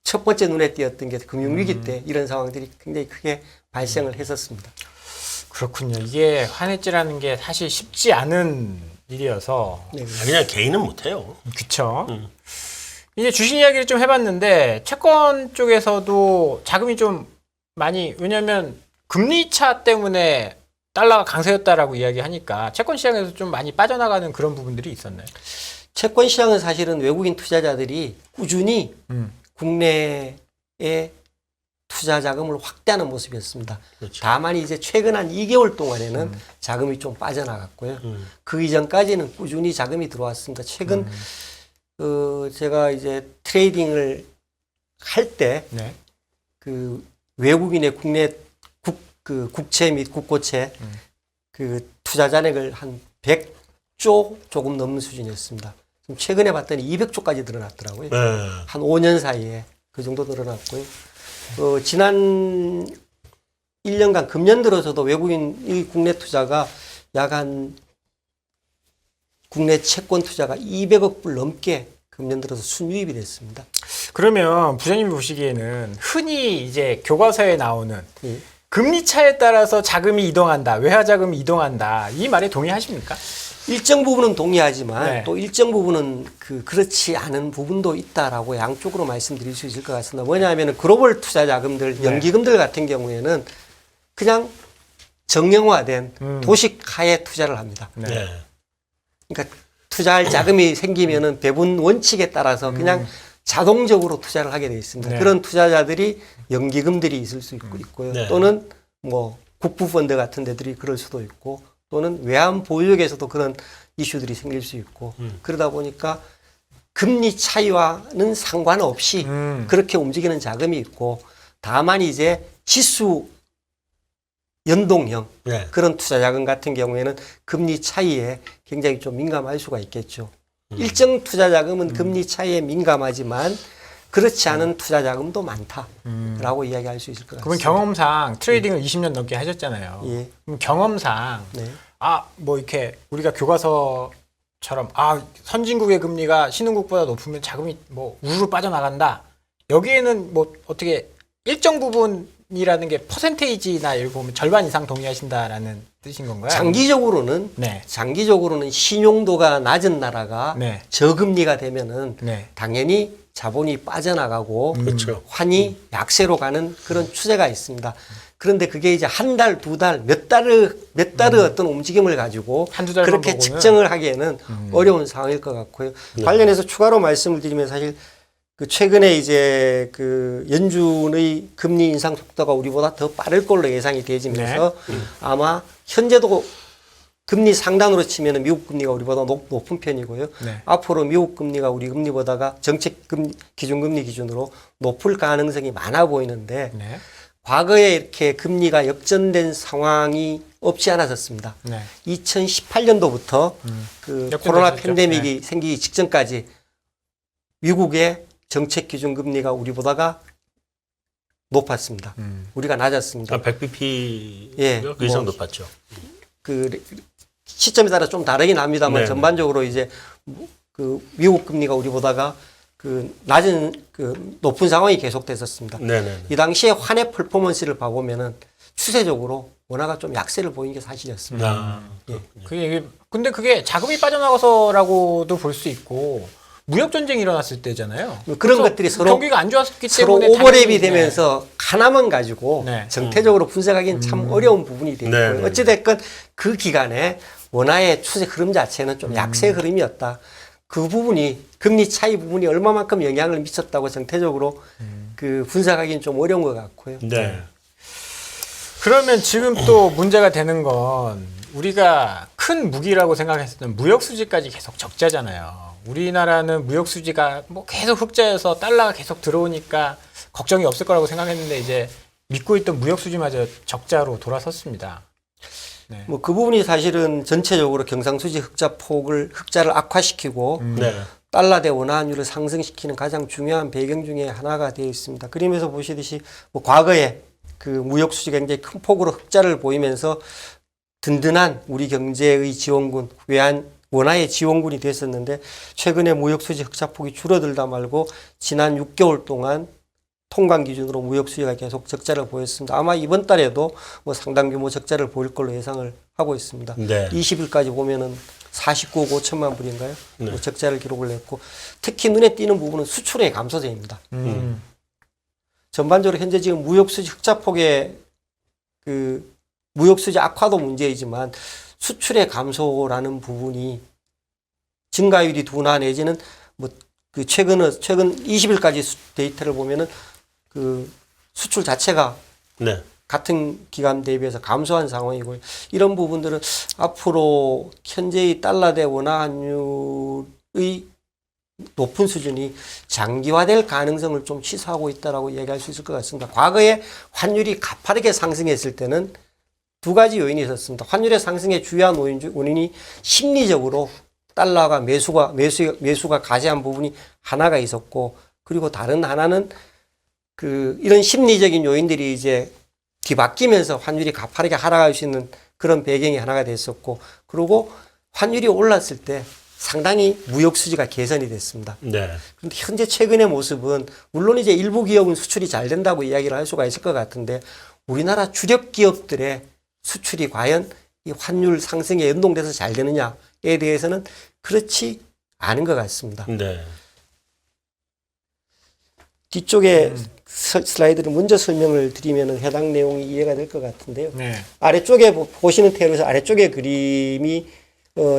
첫 번째 눈에 띄었던 게 금융위기 때 이런 상황들이 굉장히 크게 발생을 했었습니다. 그렇군요. 이게 환해지라는 게 사실 쉽지 않은 일이어서 네. 그냥 개인은 못해요. 그쵸. 이제 주식 이야기를 좀 해봤는데 채권 쪽에서도 자금이 좀 많이 왜냐하면 금리 차 때문에 달러가 강세였다라고 이야기하니까 채권 시장에서 좀 많이 빠져나가는 그런 부분들이 있었나요? 채권 시장은 사실은 외국인 투자자들이 꾸준히 국내에 투자 자금을 확대하는 모습이었습니다. 그렇죠. 다만 이제 최근 한 2개월 동안에는 자금이 좀 빠져나갔고요. 그 이전까지는 꾸준히 자금이 들어왔습니다. 최근 제가 이제 트레이딩을 할 때 네. 그 외국인의 국내 국채 및 국고채 그 투자 잔액을 한 100조 조금 넘는 수준이었습니다. 지금 최근에 봤더니 200조까지 늘어났더라고요. 네. 한 5년 사이에 그 정도 늘어났고요. 지난 1년간 금년 들어서도 외국인의 국내 투자가 약 한 국내 채권 투자가 200억 불 넘게 금년 들어서 순유입이 됐습니다. 그러면 부장님이 보시기에는 흔히 이제 교과서에 나오는 예. 금리 차에 따라서 자금이 이동한다, 외화 자금이 이동한다, 이 말에 동의하십니까? 일정 부분은 동의하지만 네. 또 일정 부분은 그렇지 않은 부분도 있다라고 양쪽으로 말씀드릴 수 있을 것 같습니다. 뭐냐하면 글로벌 투자 자금들, 연기금들 같은 경우에는 그냥 정형화된 도식하에 투자를 합니다. 네. 네. 그러니까 투자할 자금이 생기면은 배분 원칙에 따라서 그냥 자동적으로 투자를 하게 되어 있습니다. 네. 그런 투자자들이 연기금들이 있을 수 있고요. 네. 또는 뭐 국부펀드 같은 데들이 그럴 수도 있고 또는 외환 보유액에서도 그런 이슈들이 생길 수 있고 그러다 보니까 금리 차이와는 상관없이 그렇게 움직이는 자금이 있고 다만 이제 지수 연동형 네. 그런 투자 자금 같은 경우에는 금리 차이에 굉장히 좀 민감할 수가 있겠죠. 일정 투자 자금은 금리 차이에 민감하지만 그렇지 않은 투자 자금도 많다라고 이야기할 수 있을 것 그러면 같습니다. 경험상 트레이딩을 20년 넘게 하셨잖아요. 예. 그럼 경험상 네. 뭐 이렇게 우리가 교과서처럼 선진국의 금리가 신흥국보다 높으면 자금이 뭐 우르르 빠져나간다. 여기에는 뭐 어떻게 일정 부분이라는 게 퍼센테이지나 이런 거 보면 절반 이상 동의하신다라는 뜻인 건가요? 장기적으로는 네. 신용도가 낮은 나라가 네. 저금리가 되면은 네. 당연히 자본이 빠져나가고 그렇죠. 환이 약세로 가는 그런 추세가 있습니다. 그런데 그게 이제 한 달, 두 달, 몇 달의 어떤 움직임을 가지고 한두 달만 그렇게 보고는 측정을 하기에는 어려운 상황일 것 같고요. 관련해서 추가로 말씀을 드리면 사실 그 최근에 이제 그 연준의 금리 인상 속도가 우리보다 더 빠를 걸로 예상이 되어지면서 아마 현재도 금리 상단으로 치면 미국 금리가 우리보다 높은 편이고요. 네. 앞으로 미국 금리가 우리 금리보다가 정책 기준금리 기준으로 높을 가능성이 많아 보이는데 네. 과거에 이렇게 금리가 역전된 상황이 없지 않았었습니다. 네. 2018년도부터 그 역전됐었죠. 코로나 팬데믹이 생기기 직전까지 미국의 정책 기준 금리가 우리보다가 높았습니다. 우리가 낮았습니다. 100bp 예, 그 이상 뭐 높았죠. 그 시점에 따라 좀 다르긴 합니다만 네. 전반적으로 이제 그 미국 금리가 우리보다가 그 낮은 그 높은 상황이 계속됐었습니다. 네네. 이 당시에 환의 퍼포먼스를 봐보면은 추세적으로 원화가 좀 약세를 보인 게 사실이었습니다. 근데 그게 자금이 빠져나가서라고도 볼 수 있고 무역 전쟁이 일어났을 때잖아요. 그런 그래서 것들이 서로 경기가 안 좋았기 서로 때문에 오버랩이 당연히, 되면서 하나만 가지고 네. 정태적으로 분석하기는 참 어려운 부분이 되고요. 네, 네, 어찌됐건 그 기간에 원화의 추세 흐름 자체는 좀 약세 흐름이었다. 그 부분이 금리 차이 부분이 얼마만큼 영향을 미쳤다고 정태적으로 그 분석하기는 좀 어려운 것 같고요. 네. 그러면 지금 또 문제가 되는 건 우리가 큰 무기라고 생각했었던 무역 수지까지 계속 적자잖아요. 우리나라는 무역 수지가 뭐 계속 흑자여서 달러가 계속 들어오니까 걱정이 없을 거라고 생각했는데 이제 믿고 있던 무역 수지마저 적자로 돌아섰습니다. 네. 뭐 그 부분이 사실은 전체적으로 경상수지 흑자를 악화시키고 네. 달러 대 원화율을 상승시키는 가장 중요한 배경 중에 하나가 되어 있습니다. 그림에서 보시듯이 뭐 과거에 그 무역 수지가 굉장히 큰 폭으로 흑자를 보이면서 든든한 우리 경제의 지원군, 원화의 지원군이 됐었는데 최근에 무역 수지 흑자폭이 줄어들다 말고 지난 6개월 동안 통관 기준으로 무역 수지가 계속 적자를 보였습니다. 아마 이번 달에도 뭐 상당 규모 적자를 보일 걸로 예상을 하고 있습니다. 네. 20일까지 보면은 49억 5천만 불인가요? 네. 뭐 적자를 기록을 했고 특히 눈에 띄는 부분은 수출의 감소세입니다. 전반적으로 현재 지금 무역 수지 흑자폭의 그 무역 수지 악화도 문제이지만 수출의 감소라는 부분이 증가율이 둔화 내지는 뭐 그 최근 20일까지 데이터를 보면은 그 수출 자체가 네. 같은 기간 대비해서 감소한 상황이고 이런 부분들은 앞으로 현재의 달러 대 원화 환율의 높은 수준이 장기화될 가능성을 좀 시사하고 있다라고 이야기할 수 있을 것 같습니다. 과거에 환율이 가파르게 상승했을 때는 두 가지 요인이 있었습니다. 환율의 상승의 주요한 원인이 심리적으로 달러가 매수가 가세한 부분이 하나가 있었고, 그리고 다른 하나는 이런 심리적인 요인들이 이제 뒤바뀌면서 환율이 가파르게 하락할 수 있는 그런 배경이 하나가 됐었고, 그리고 환율이 올랐을 때 상당히 무역 수지가 개선이 됐습니다. 네. 그런데 현재 최근의 모습은 물론 이제 일부 기업은 수출이 잘 된다고 이야기를 할 수가 있을 것 같은데 우리나라 주력 기업들의 수출이 과연 이 환율 상승에 연동돼서 잘 되느냐에 대해서는 그렇지 않은 것 같습니다. 네. 뒤쪽에 슬라이드를 먼저 설명을 드리면 해당 내용이 이해가 될 것 같은데요. 네. 아래쪽에 보시는 탭에서 아래쪽에 그림이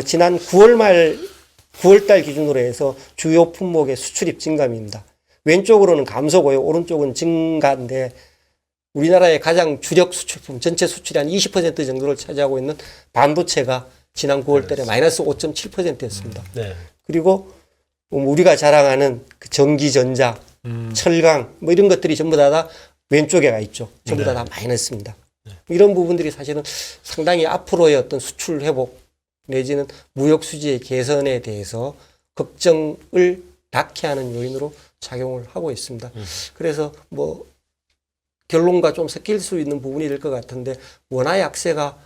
지난 9월달 기준으로 해서 주요 품목의 수출입 증감입니다. 왼쪽으로는 감소고요. 오른쪽은 증가인데 우리나라의 가장 주력 수출품, 전체 수출이 한 20% 정도를 차지하고 있는 반도체가 지난 9월달에 마이너스 5.7%였습니다. 네. 그리고 우리가 자랑하는 그 전기전자, 철강 뭐 이런 것들이 전부 다 왼쪽에 가 있죠. 전부 다 마이너스입니다. 이런 부분들이 사실은 상당히 앞으로의 어떤 수출 회복 내지는 무역 수지의 개선에 대해서 걱정을 낳게 하는 요인으로 작용을 하고 있습니다. 그래서 뭐 결론과 좀 섞일 수 있는 부분이 될 것 같은데 원화 약세가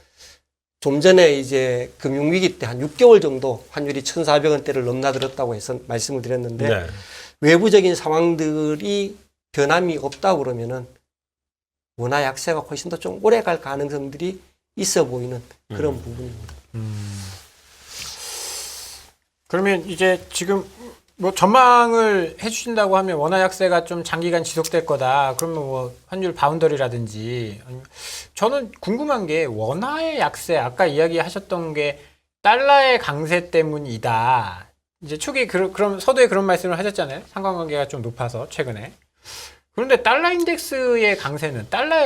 좀 전에 이제 금융위기 때 한 6개월 정도 환율이 1,400원대를 넘나들었다고 해서 말씀을 드렸는데 네. 외부적인 상황들이 변함이 없다 그러면은 원화 약세가 훨씬 더 좀 오래 갈 가능성들이 있어 보이는 그런 부분입니다. 그러면 이제 지금 뭐 전망을 해주신다고 하면 원화 약세가 좀 장기간 지속될 거다. 그러면 뭐 환율 바운더리라든지 저는 궁금한 게 원화의 약세 아까 이야기하셨던 게 달러의 강세 때문이다. 이제 초기 그럼 서두에 그런 말씀을 하셨잖아요. 상관관계가 좀 높아서 최근에. 그런데 달러의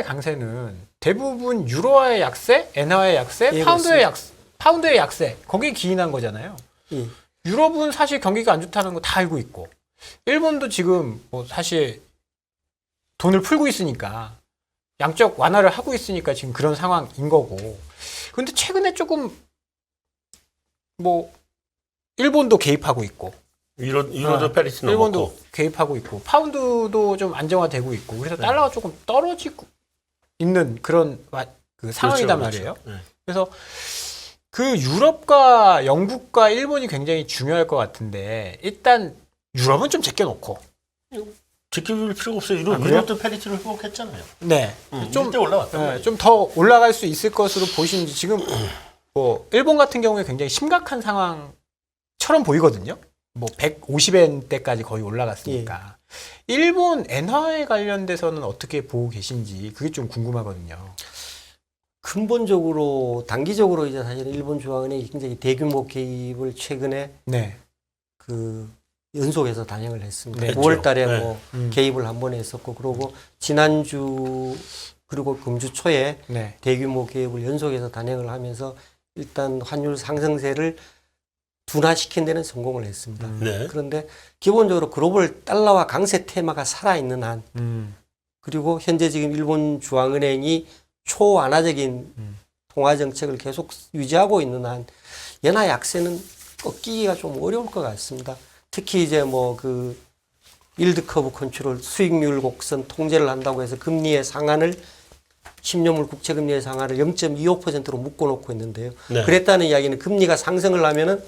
강세는 대부분 유로화의 약세, 엔화의 약세, 예, 파운드의 약세 거기에 기인한 거잖아요. 유럽은 사실 경기가 안 좋다는 거 다 알고 있고 일본도 지금 뭐 사실 돈을 풀고 있으니까 양적 완화를 하고 있으니까 지금 그런 상황인 거고. 근데 최근에 조금 뭐 일본도 개입하고 있고 유로도 페리스 넘었고 일본도 개입하고 있고 파운드도 좀 안정화되고 있고 그래서 달러가 조금 떨어지고 있는 그런 그 상황이단 말이에요. 네. 그래서 그 유럽과 영국과 일본이 굉장히 중요할 것 같은데 일단 유럽은 좀 제껴놓고 지킬 필요가 없어요. 그래요? 유로도 페리스를 회복했잖아요. 네, 좀 올라왔다. 좀 더 올라갈 수 있을 것으로 보시는지 지금 뭐 일본 같은 경우에 굉장히 심각한 상황처럼 보이거든요. 뭐 150엔대까지 거의 올라갔으니까 일본 엔화에 관련돼서는 어떻게 보고 계신지 그게 좀 궁금하거든요. 근본적으로 단기적으로 이제 사실 일본 중앙은행이 굉장히 대규모 개입을 최근에 네. 그 연속해서 단행을 했습니다. 네, 9월 달에 네. 뭐 개입을 한 번 했었고 그리고 지난주 그리고 금주 초에 네. 대규모 개입을 연속해서 단행을 하면서 일단 환율 상승세를 둔화시킨 데는 성공을 했습니다. 네. 그런데 기본적으로 글로벌 달러와 강세 테마가 살아있는 한 그리고 현재 지금 일본 중앙은행이 초완화적인 통화 정책을 계속 유지하고 있는 한 연화 약세는 꺾기가 좀 어려울 것 같습니다. 특히 이제 뭐 그 일드 커브 컨트롤 수익률 곡선 통제를 한다고 해서 금리의 상한을 10년물 국채 금리의 상한을 0.25%로 묶어놓고 있는데요. 네. 그랬다는 이야기는 금리가 상승을 하면은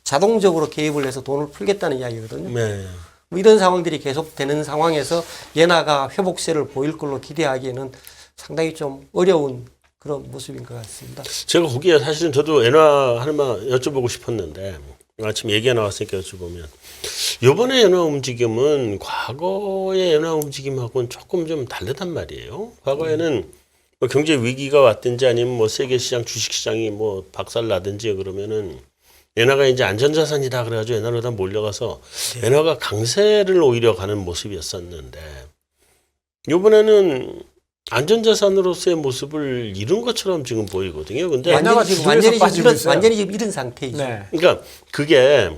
자동적으로 개입을 해서 돈을 풀겠다는 이야기거든요. 네. 뭐 이런 상황들이 계속되는 상황에서 연화가 회복세를 보일 걸로 기대하기에는 상당히 좀 어려운 그런 모습인 것 같습니다. 제가 거기에 사실은 저도 엔화 하나만 여쭤보고 싶었는데 아침 얘기가 나왔으니까 여쭤보면 이번에 엔화 움직임은 과거의 엔화 움직임하고는 조금 좀 다르단 말이에요. 과거에는 뭐 경제 위기가 왔든지 아니면 뭐 세계 시장 주식 시장이 뭐 박살 나든지 그러면은 엔화가 이제 안전자산이다 그래가지고 엔화로 다 몰려가서 엔화가 강세를 오히려 가는 모습이었었는데 이번에는 안전자산으로서의 모습을 잃은 것처럼 지금 보이거든요. 근데 완전- 완전히 지금 이런 상태이죠. 네. 그러니까 그게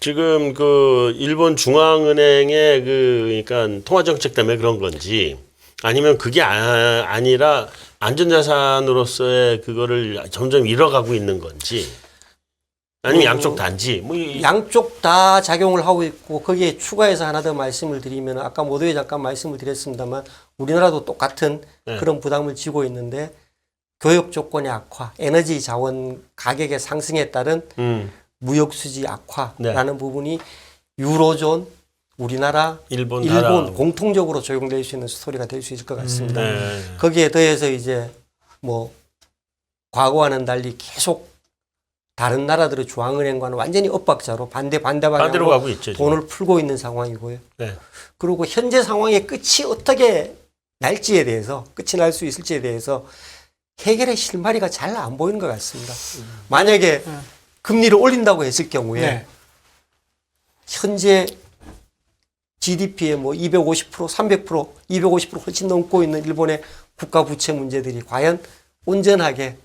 지금 그 일본 중앙은행의 그러니까 통화 정책 때문에 그런 건지 아니면 그게 아니라 안전자산으로서의 그거를 점점 잃어가고 있는 건지 아니면 양쪽 단지 양쪽 다 작용을 하고 있고 거기에 추가해서 하나 더 말씀을 드리면 아까 모두에 잠깐 말씀을 드렸습니다만 우리나라도 똑같은 네. 그런 부담을 지고 있는데 교육 조건의 악화, 에너지 자원 가격의 상승에 따른 무역 수지 악화라는 부분이 유로존, 우리나라, 일본 공통적으로 적용될 수 있는 스토리가 될 수 있을 것 같습니다. 네. 거기에 더해서 이제 뭐 과거와는 달리 계속 다른 나라들의 중앙은행과는 완전히 엇박자로 반대 반대로 방향으로 가고 있죠. 지금. 돈을 풀고 있는 상황이고요. 네. 그리고 현재 상황의 끝이 어떻게 날지에 대해서 끝이 날 수 있을지에 대해서 해결의 실마리가 잘 안 보이는 것 같습니다. 만약에 금리를 올린다고 했을 경우에 네. 현재 GDP의 뭐 250%, 300%, 250% 훨씬 넘고 있는 일본의 국가 부채 문제들이 과연 온전하게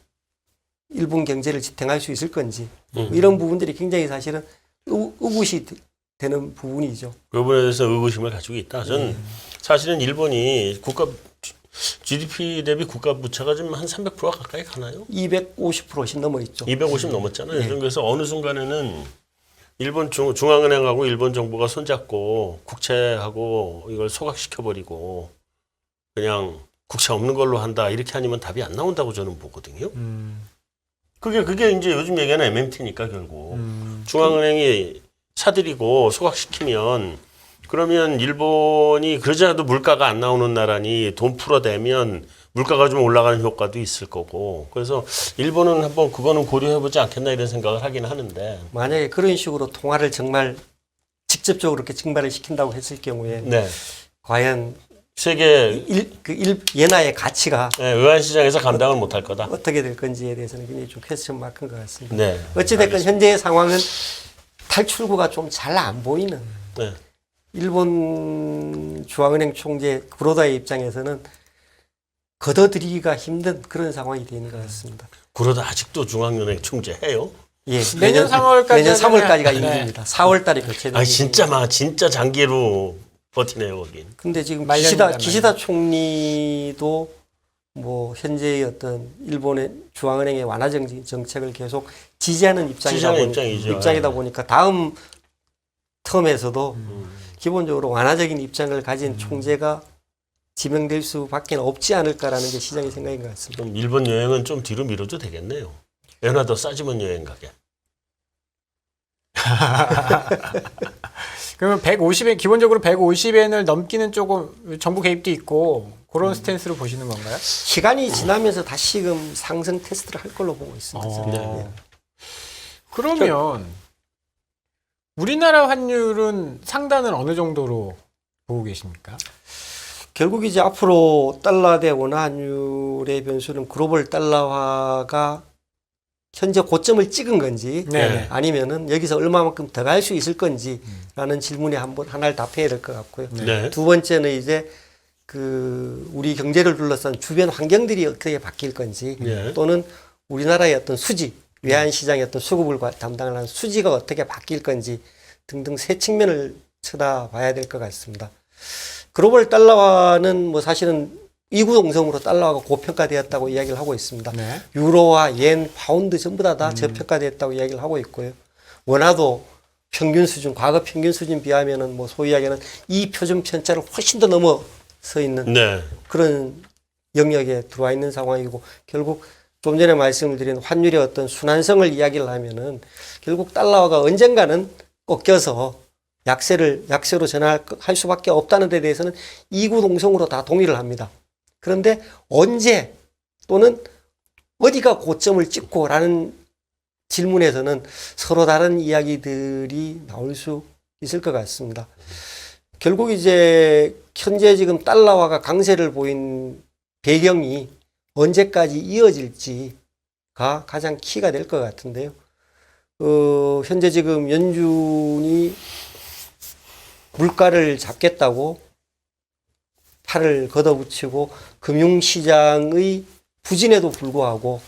일본 경제를 지탱할 수 있을 건지 이런 부분들이 굉장히 사실은 의구시 되는 부분이죠. 그 부분에 대해서 의구심을 가지고 있다. 전 사실은 일본이 국가 GDP 대비 국가 부채가 좀 한 300% 가까이 가나요? 250% 훨씬 넘어 있죠. 250 넘었잖아요. 네. 그래서 어느 순간에는 일본 중앙은행하고 일본 정부가 손잡고 국채하고 이걸 소각시켜버리고 그냥 국채 없는 걸로 한다 이렇게 아니면 답이 안 나온다고 저는 보거든요. 그게 이제 요즘 얘기하는 MMT니까 결국 중앙은행이 사들이고 소각시키면 그러면 일본이 그러지 않아도 물가가 안 나오는 나라니 돈 풀어대면 물가가 좀 올라가는 효과도 있을 거고 그래서 일본은 한번 그거는 고려해보지 않겠나 이런 생각을 하긴 하는데 만약에 그런 식으로 통화를 정말 직접적으로 이렇게 증발을 시킨다고 했을 경우에 네. 과연 세계 엔화의 가치가 외환시장에서 감당을 못할 거다. 어떻게 될 건지에 대해서는 굉장히 좀 퀘스천 마크인 것 같습니다. 네. 어찌됐건 현재의 상황은 탈출구가 좀 잘 안 보이는 네. 일본 중앙은행 총재 구로다의 입장에서는 걷어들이기가 힘든 그런 상황이 되는 것 같습니다. 그러다 아직도 중앙은행 총재해요? 예, 내년 3월까지 내년 3월까지가 네. 임기입니다. 4월달에 교체됩니다. 아 진짜 장기로 버티네요 거긴. 근데 지금 말년입니다, 기시다 총리도 뭐 현재의 어떤 일본의 중앙은행의 완화 정책을 계속 지지하는 입장이다 보니까 다음 텀에서도 기본적으로 완화적인 입장을 가진 총재가 지명될 수밖에 없지 않을까라는 게 시장의 생각인 것 같습니다. 그럼 일본 여행은 좀 뒤로 미뤄도 되겠네요. 엔화 더 싸지면 여행 가게. 그러면 150엔 기본적으로 150엔을 넘기는 조금 정부 개입도 있고 그런 스탠스로 보시는 건가요? 시간이 지나면서 다시금 상승 테스트를 할 걸로 보고 있습니다. 네. 그러면 우리나라 환율은 상단은 어느 정도로 보고 계십니까? 결국 이제 앞으로 달러 대 원화환율의 변수는 글로벌 달러화가 현재 고점을 찍은 건지 네. 아니면은 여기서 얼마만큼 더 갈 수 있을 건지라는 질문에 하나를 답해야 될 것 같고요. 네. 두 번째는 이제 그 우리 경제를 둘러싼 주변 환경들이 어떻게 바뀔 건지 네. 또는 우리나라의 어떤 수지 외환 시장의 어떤 수급을 담당하는 수지가 어떻게 바뀔 건지 등등 세 측면을 쳐다봐야 될 것 같습니다. 글로벌 달러화는 뭐 사실은 이구동성으로 달러화가 고평가되었다고 이야기를 하고 있습니다. 네. 유로와 옌, 파운드 전부 다 저평가되었다고 이야기를 하고 있고요. 원화도 평균 수준, 과거 평균 수준 비하면은 뭐 소위 이야기하는 이 표준 편차를 훨씬 더 넘어서 있는 네. 그런 영역에 들어와 있는 상황이고 결국 좀 전에 말씀을 드린 환율의 어떤 순환성을 이야기를 하면은 결국 달러화가 언젠가는 꺾여서 약세로 전환할 수밖에 없다는 데 대해서는 이구동성으로 다 동의를 합니다. 그런데 언제 또는 어디가 고점을 찍고라는 질문에서는 서로 다른 이야기들이 나올 수 있을 것 같습니다. 결국 이제 현재 지금 달러화가 강세를 보인 배경이 언제까지 이어질지가 가장 키가 될 것 같은데요. 현재 지금 연준이 물가를 잡겠다고 팔을 걷어붙이고 금융시장의 부진에도 불구하고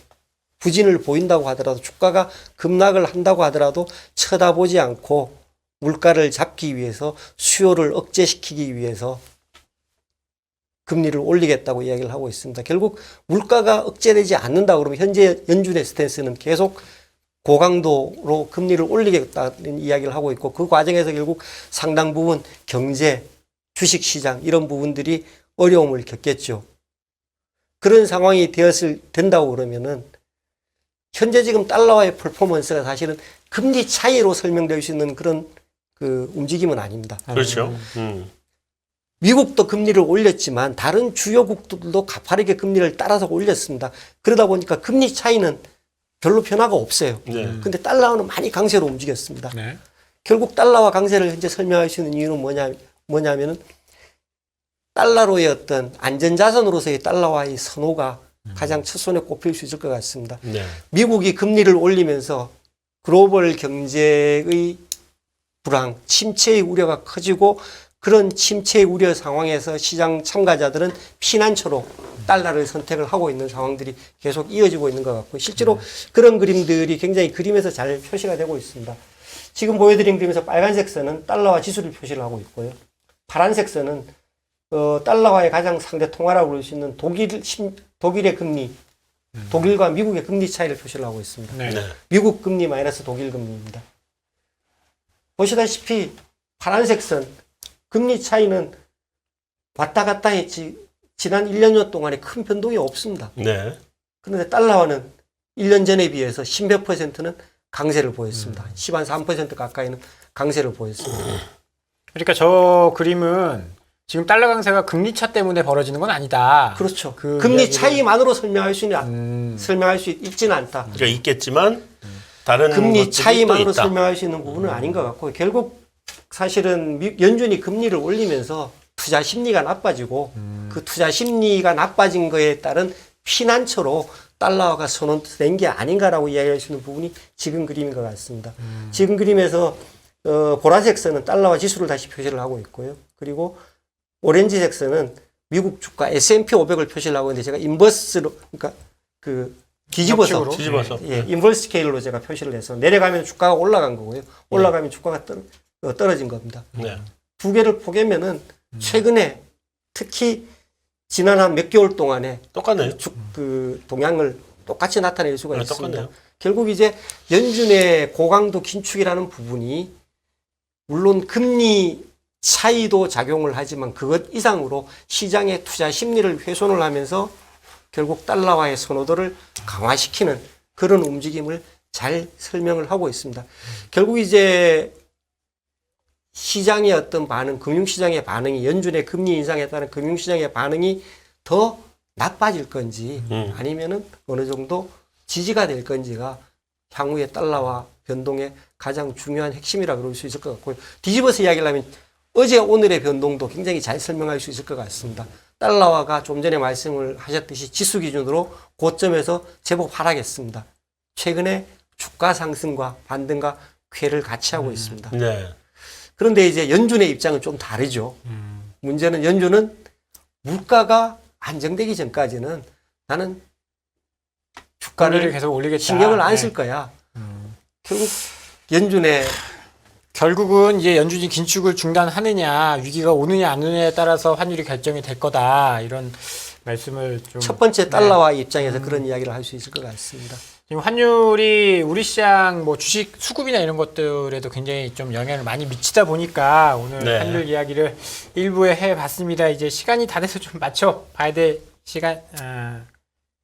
부진을 보인다고 하더라도 주가가 급락을 한다고 하더라도 쳐다보지 않고 물가를 잡기 위해서 수요를 억제시키기 위해서 금리를 올리겠다고 이야기를 하고 있습니다. 결국 물가가 억제되지 않는다 그러면 현재 연준의 스탠스는 계속 고강도로 금리를 올리겠다는 이야기를 하고 있고 그 과정에서 결국 상당 부분 경제, 주식시장 이런 부분들이 어려움을 겪겠죠. 그런 상황이 된다고 그러면은 현재 지금 달러와의 퍼포먼스가 사실은 금리 차이로 설명될 수 있는 그런 그 움직임은 아닙니다. 그렇죠. 미국도 금리를 올렸지만 다른 주요국들도 가파르게 금리를 따라서 올렸습니다. 그러다 보니까 금리 차이는 별로 변화가 없어요. 네. 근데 달러는 많이 강세로 움직였습니다. 네. 결국 달러와 강세를 현재 설명할 수 있는 이유는 뭐냐면은 달러로의 어떤 안전자산으로서의 달러와의 선호가 가장 첫손에 꼽힐 수 있을 것 같습니다. 네. 미국이 금리를 올리면서 글로벌 경제의 불황, 침체의 우려가 커지고 그런 침체의 우려 상황에서 시장 참가자들은 피난처로 달러를 선택을 하고 있는 상황들이 계속 이어지고 있는 것 같고 실제로 그런 그림들이 굉장히 그림에서 잘 표시가 되고 있습니다. 지금 보여드린 그림에서 빨간색 선은 달러와 지수를 표시를 하고 있고요. 파란색 선은 달러와의 가장 상대 통화라고 볼 수 있는 독일의 금리, 독일과 미국의 금리 차이를 표시를 하고 있습니다. 네. 네. 미국 금리 마이너스 독일 금리입니다. 보시다시피 파란색 선 금리 차이는 왔다 갔다 했지 지난 1년 동안에 큰 변동이 없습니다. 네. 그런데 달러와는 1년 전에 비해서 10몇 %는 강세를 보였습니다. 13% 가까이는 강세를 보였습니다. 그러니까 저 그림은 지금 달러 강세가 금리 차 때문에 벌어지는 건 아니다. 그렇죠. 그 금리 이야기를- 차이만으로 설명할 수 있지는 않다. 그러니까 있겠지만 다른 금리 것들이 차이만으로 또 있다. 설명할 수 있는 부분은 아닌 것 같고 결국 사실은 연준이 금리를 올리면서 투자 심리가 나빠지고 그 투자 심리가 나빠진 거에 따른 피난처로 달러가 선언된 게 아닌가라고 이야기할 수 있는 부분이 지금 그림인 것 같습니다. 지금 그림에서 보라색 선은 달러와 지수를 다시 표시를 하고 있고요. 그리고 오렌지색 선은 미국 주가 S&P 500을 표시를 하고 있는데 제가 인버스로 그러니까 그 뒤집어서 역식으로? 뒤집어서. 예, 인버스 스케일로 제가 표시를 해서 내려가면 주가가 올라간 거고요. 올라가면 주가가 떨어진 겁니다. 네. 두 개를 포개면은 최근에 특히 지난 한 몇 개월 동안에 똑같네요. 그 동향을 똑같이 나타낼 수가 네, 있습니다. 똑같네요. 결국 이제 연준의 고강도 긴축이라는 부분이 물론 금리 차이도 작용을 하지만 그것 이상으로 시장의 투자 심리를 훼손을 하면서 결국 달러와의 선호도를 강화시키는 그런 움직임을 잘 설명을 하고 있습니다. 결국 이제 시장의 어떤 반응, 금융시장의 반응이 연준의 금리 인상에 따른 금융시장의 반응이 더 나빠질 건지 아니면은 어느 정도 지지가 될 건지가 향후의 달러와 변동의 가장 중요한 핵심이라 그럴 수 있을 것 같고요. 뒤집어서 이야기를 하면 어제 오늘의 변동도 굉장히 잘 설명할 수 있을 것 같습니다. 달러화가 좀 전에 말씀을 하셨듯이 지수 기준으로 고점에서 제법 하락했습니다. 최근에 주가 상승과 반등과 쾌를 같이 하고 있습니다. 네. 그런데 이제 연준의 입장은 좀 다르죠. 문제는 연준은 물가가 안정되기 전까지는 나는 금리를 주가를 계속 올리겠다. 신경을 안 네. 쓸 거야. 결국 연준의 결국은 이제 연준이 긴축을 중단하느냐 위기가 오느냐 안 오느냐에 따라서 환율이 결정이 될 거다 이런 말씀을 좀 첫 번째 달러와 입장에서 그런 이야기를 할 수 있을 것 같습니다. 지금 환율이 우리 시장 뭐 주식 수급이나 이런 것들에도 굉장히 좀 영향을 많이 미치다 보니까 오늘 네. 환율 이야기를 일부에 해봤습니다. 이제 시간이 다 돼서 좀 맞춰 봐야 될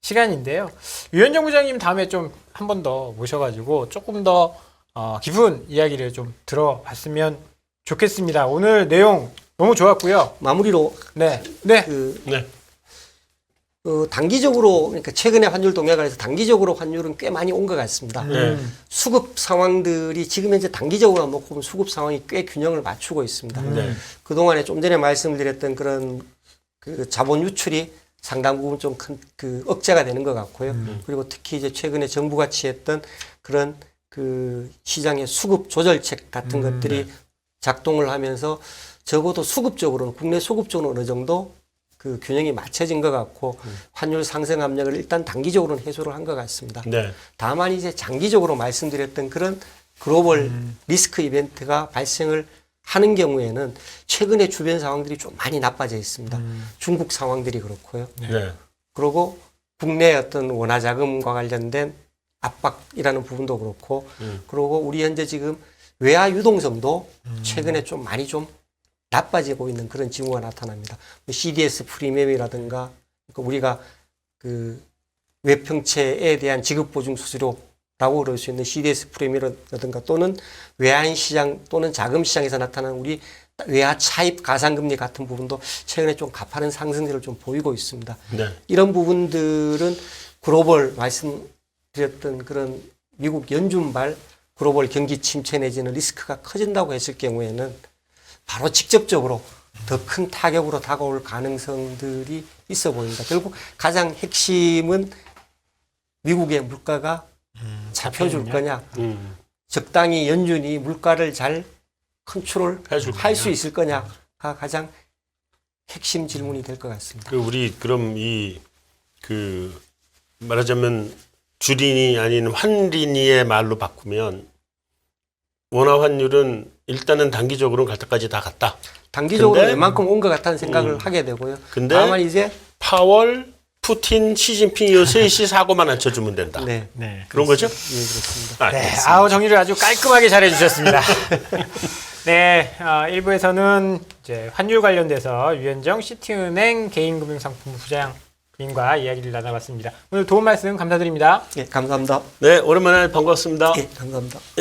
시간인데요. 유현정 부장님 다음에 좀 한 번 더 모셔가지고 조금 더 깊은 이야기를 좀 들어봤으면 좋겠습니다. 오늘 내용 너무 좋았고요. 마무리로 네. 네. 단기적으로 그러니까 최근에 환율 동향을 해서 단기적으로 환율은 꽤 많이 온 것 같습니다. 네. 수급 상황들이 지금 현재 단기적으로 놓고 보면 수급 상황이 꽤 균형을 맞추고 있습니다. 네. 그동안에 좀 전에 말씀드렸던 그런 그 자본 유출이 상당 부분 좀 큰 그 억제가 되는 것 같고요. 그리고 특히 이제 최근에 정부가 취했던 그런 그 시장의 수급 조절책 같은 것들이 작동을 하면서 적어도 수급적으로는 국내 수급적으로 어느 정도 그 균형이 맞춰진 것 같고 환율 상승 압력을 일단 단기적으로는 해소를 한 것 같습니다. 네. 다만 이제 장기적으로 말씀드렸던 그런 글로벌 리스크 이벤트가 발생을 하는 경우에는 최근에 주변 상황들이 좀 많이 나빠져 있습니다. 중국 상황들이 그렇고요. 네. 그리고 국내 어떤 원화 자금과 관련된 압박이라는 부분도 그렇고, 그리고 우리 현재 지금 외화 유동성도 최근에 좀 많이 좀 나빠지고 있는 그런 징후가 나타납니다. CDS 프리미엄이라든가 우리가 그 외평채에 대한 지급 보증 수수료라고 그럴 수 있는 CDS 프리미엄이라든가 또는 외환 시장 또는 자금 시장에서 나타나는 우리 외화 차입 가상금리 같은 부분도 최근에 좀 가파른 상승세를 좀 보이고 있습니다. 네. 이런 부분들은 글로벌 말씀드렸던 그런 미국 연준발 글로벌 경기 침체 내지는 리스크가 커진다고 했을 경우에는 바로 직접적으로 더 큰 타격으로 다가올 가능성들이 있어 보입니다. 결국 가장 핵심은 미국의 물가가 잡혀줄 거냐, 적당히 연준이 물가를 잘 컨트롤할 수 있을 거냐가 가장 핵심 질문이 될 것 같습니다. 우리 그럼 말하자면 주린이 아닌 환린이의 말로 바꾸면 원화 환율은 일단은 단기적으로는 갈 때까지 다 갔다. 단기적으로 근데 웬만큼 온 것 같다는 생각을 하게 되고요. 근데 다만 이제 파월, 푸틴, 시진핑 이 셋이 사고만 안 쳐주면 된다. 네, 네. 그런 거죠? 예, 그렇습니다. 네, 알겠습니다. 아우 정리를 아주 깔끔하게 잘해주셨습니다. 네, 1부에서는 이제 환율 관련돼서 유현정 시티은행 개인금융상품 부장님과 이야기를 나눠봤습니다. 오늘 도움 말씀 감사드립니다. 예, 감사합니다. 네, 오랜만에 반갑습니다. 예, 감사합니다. 예.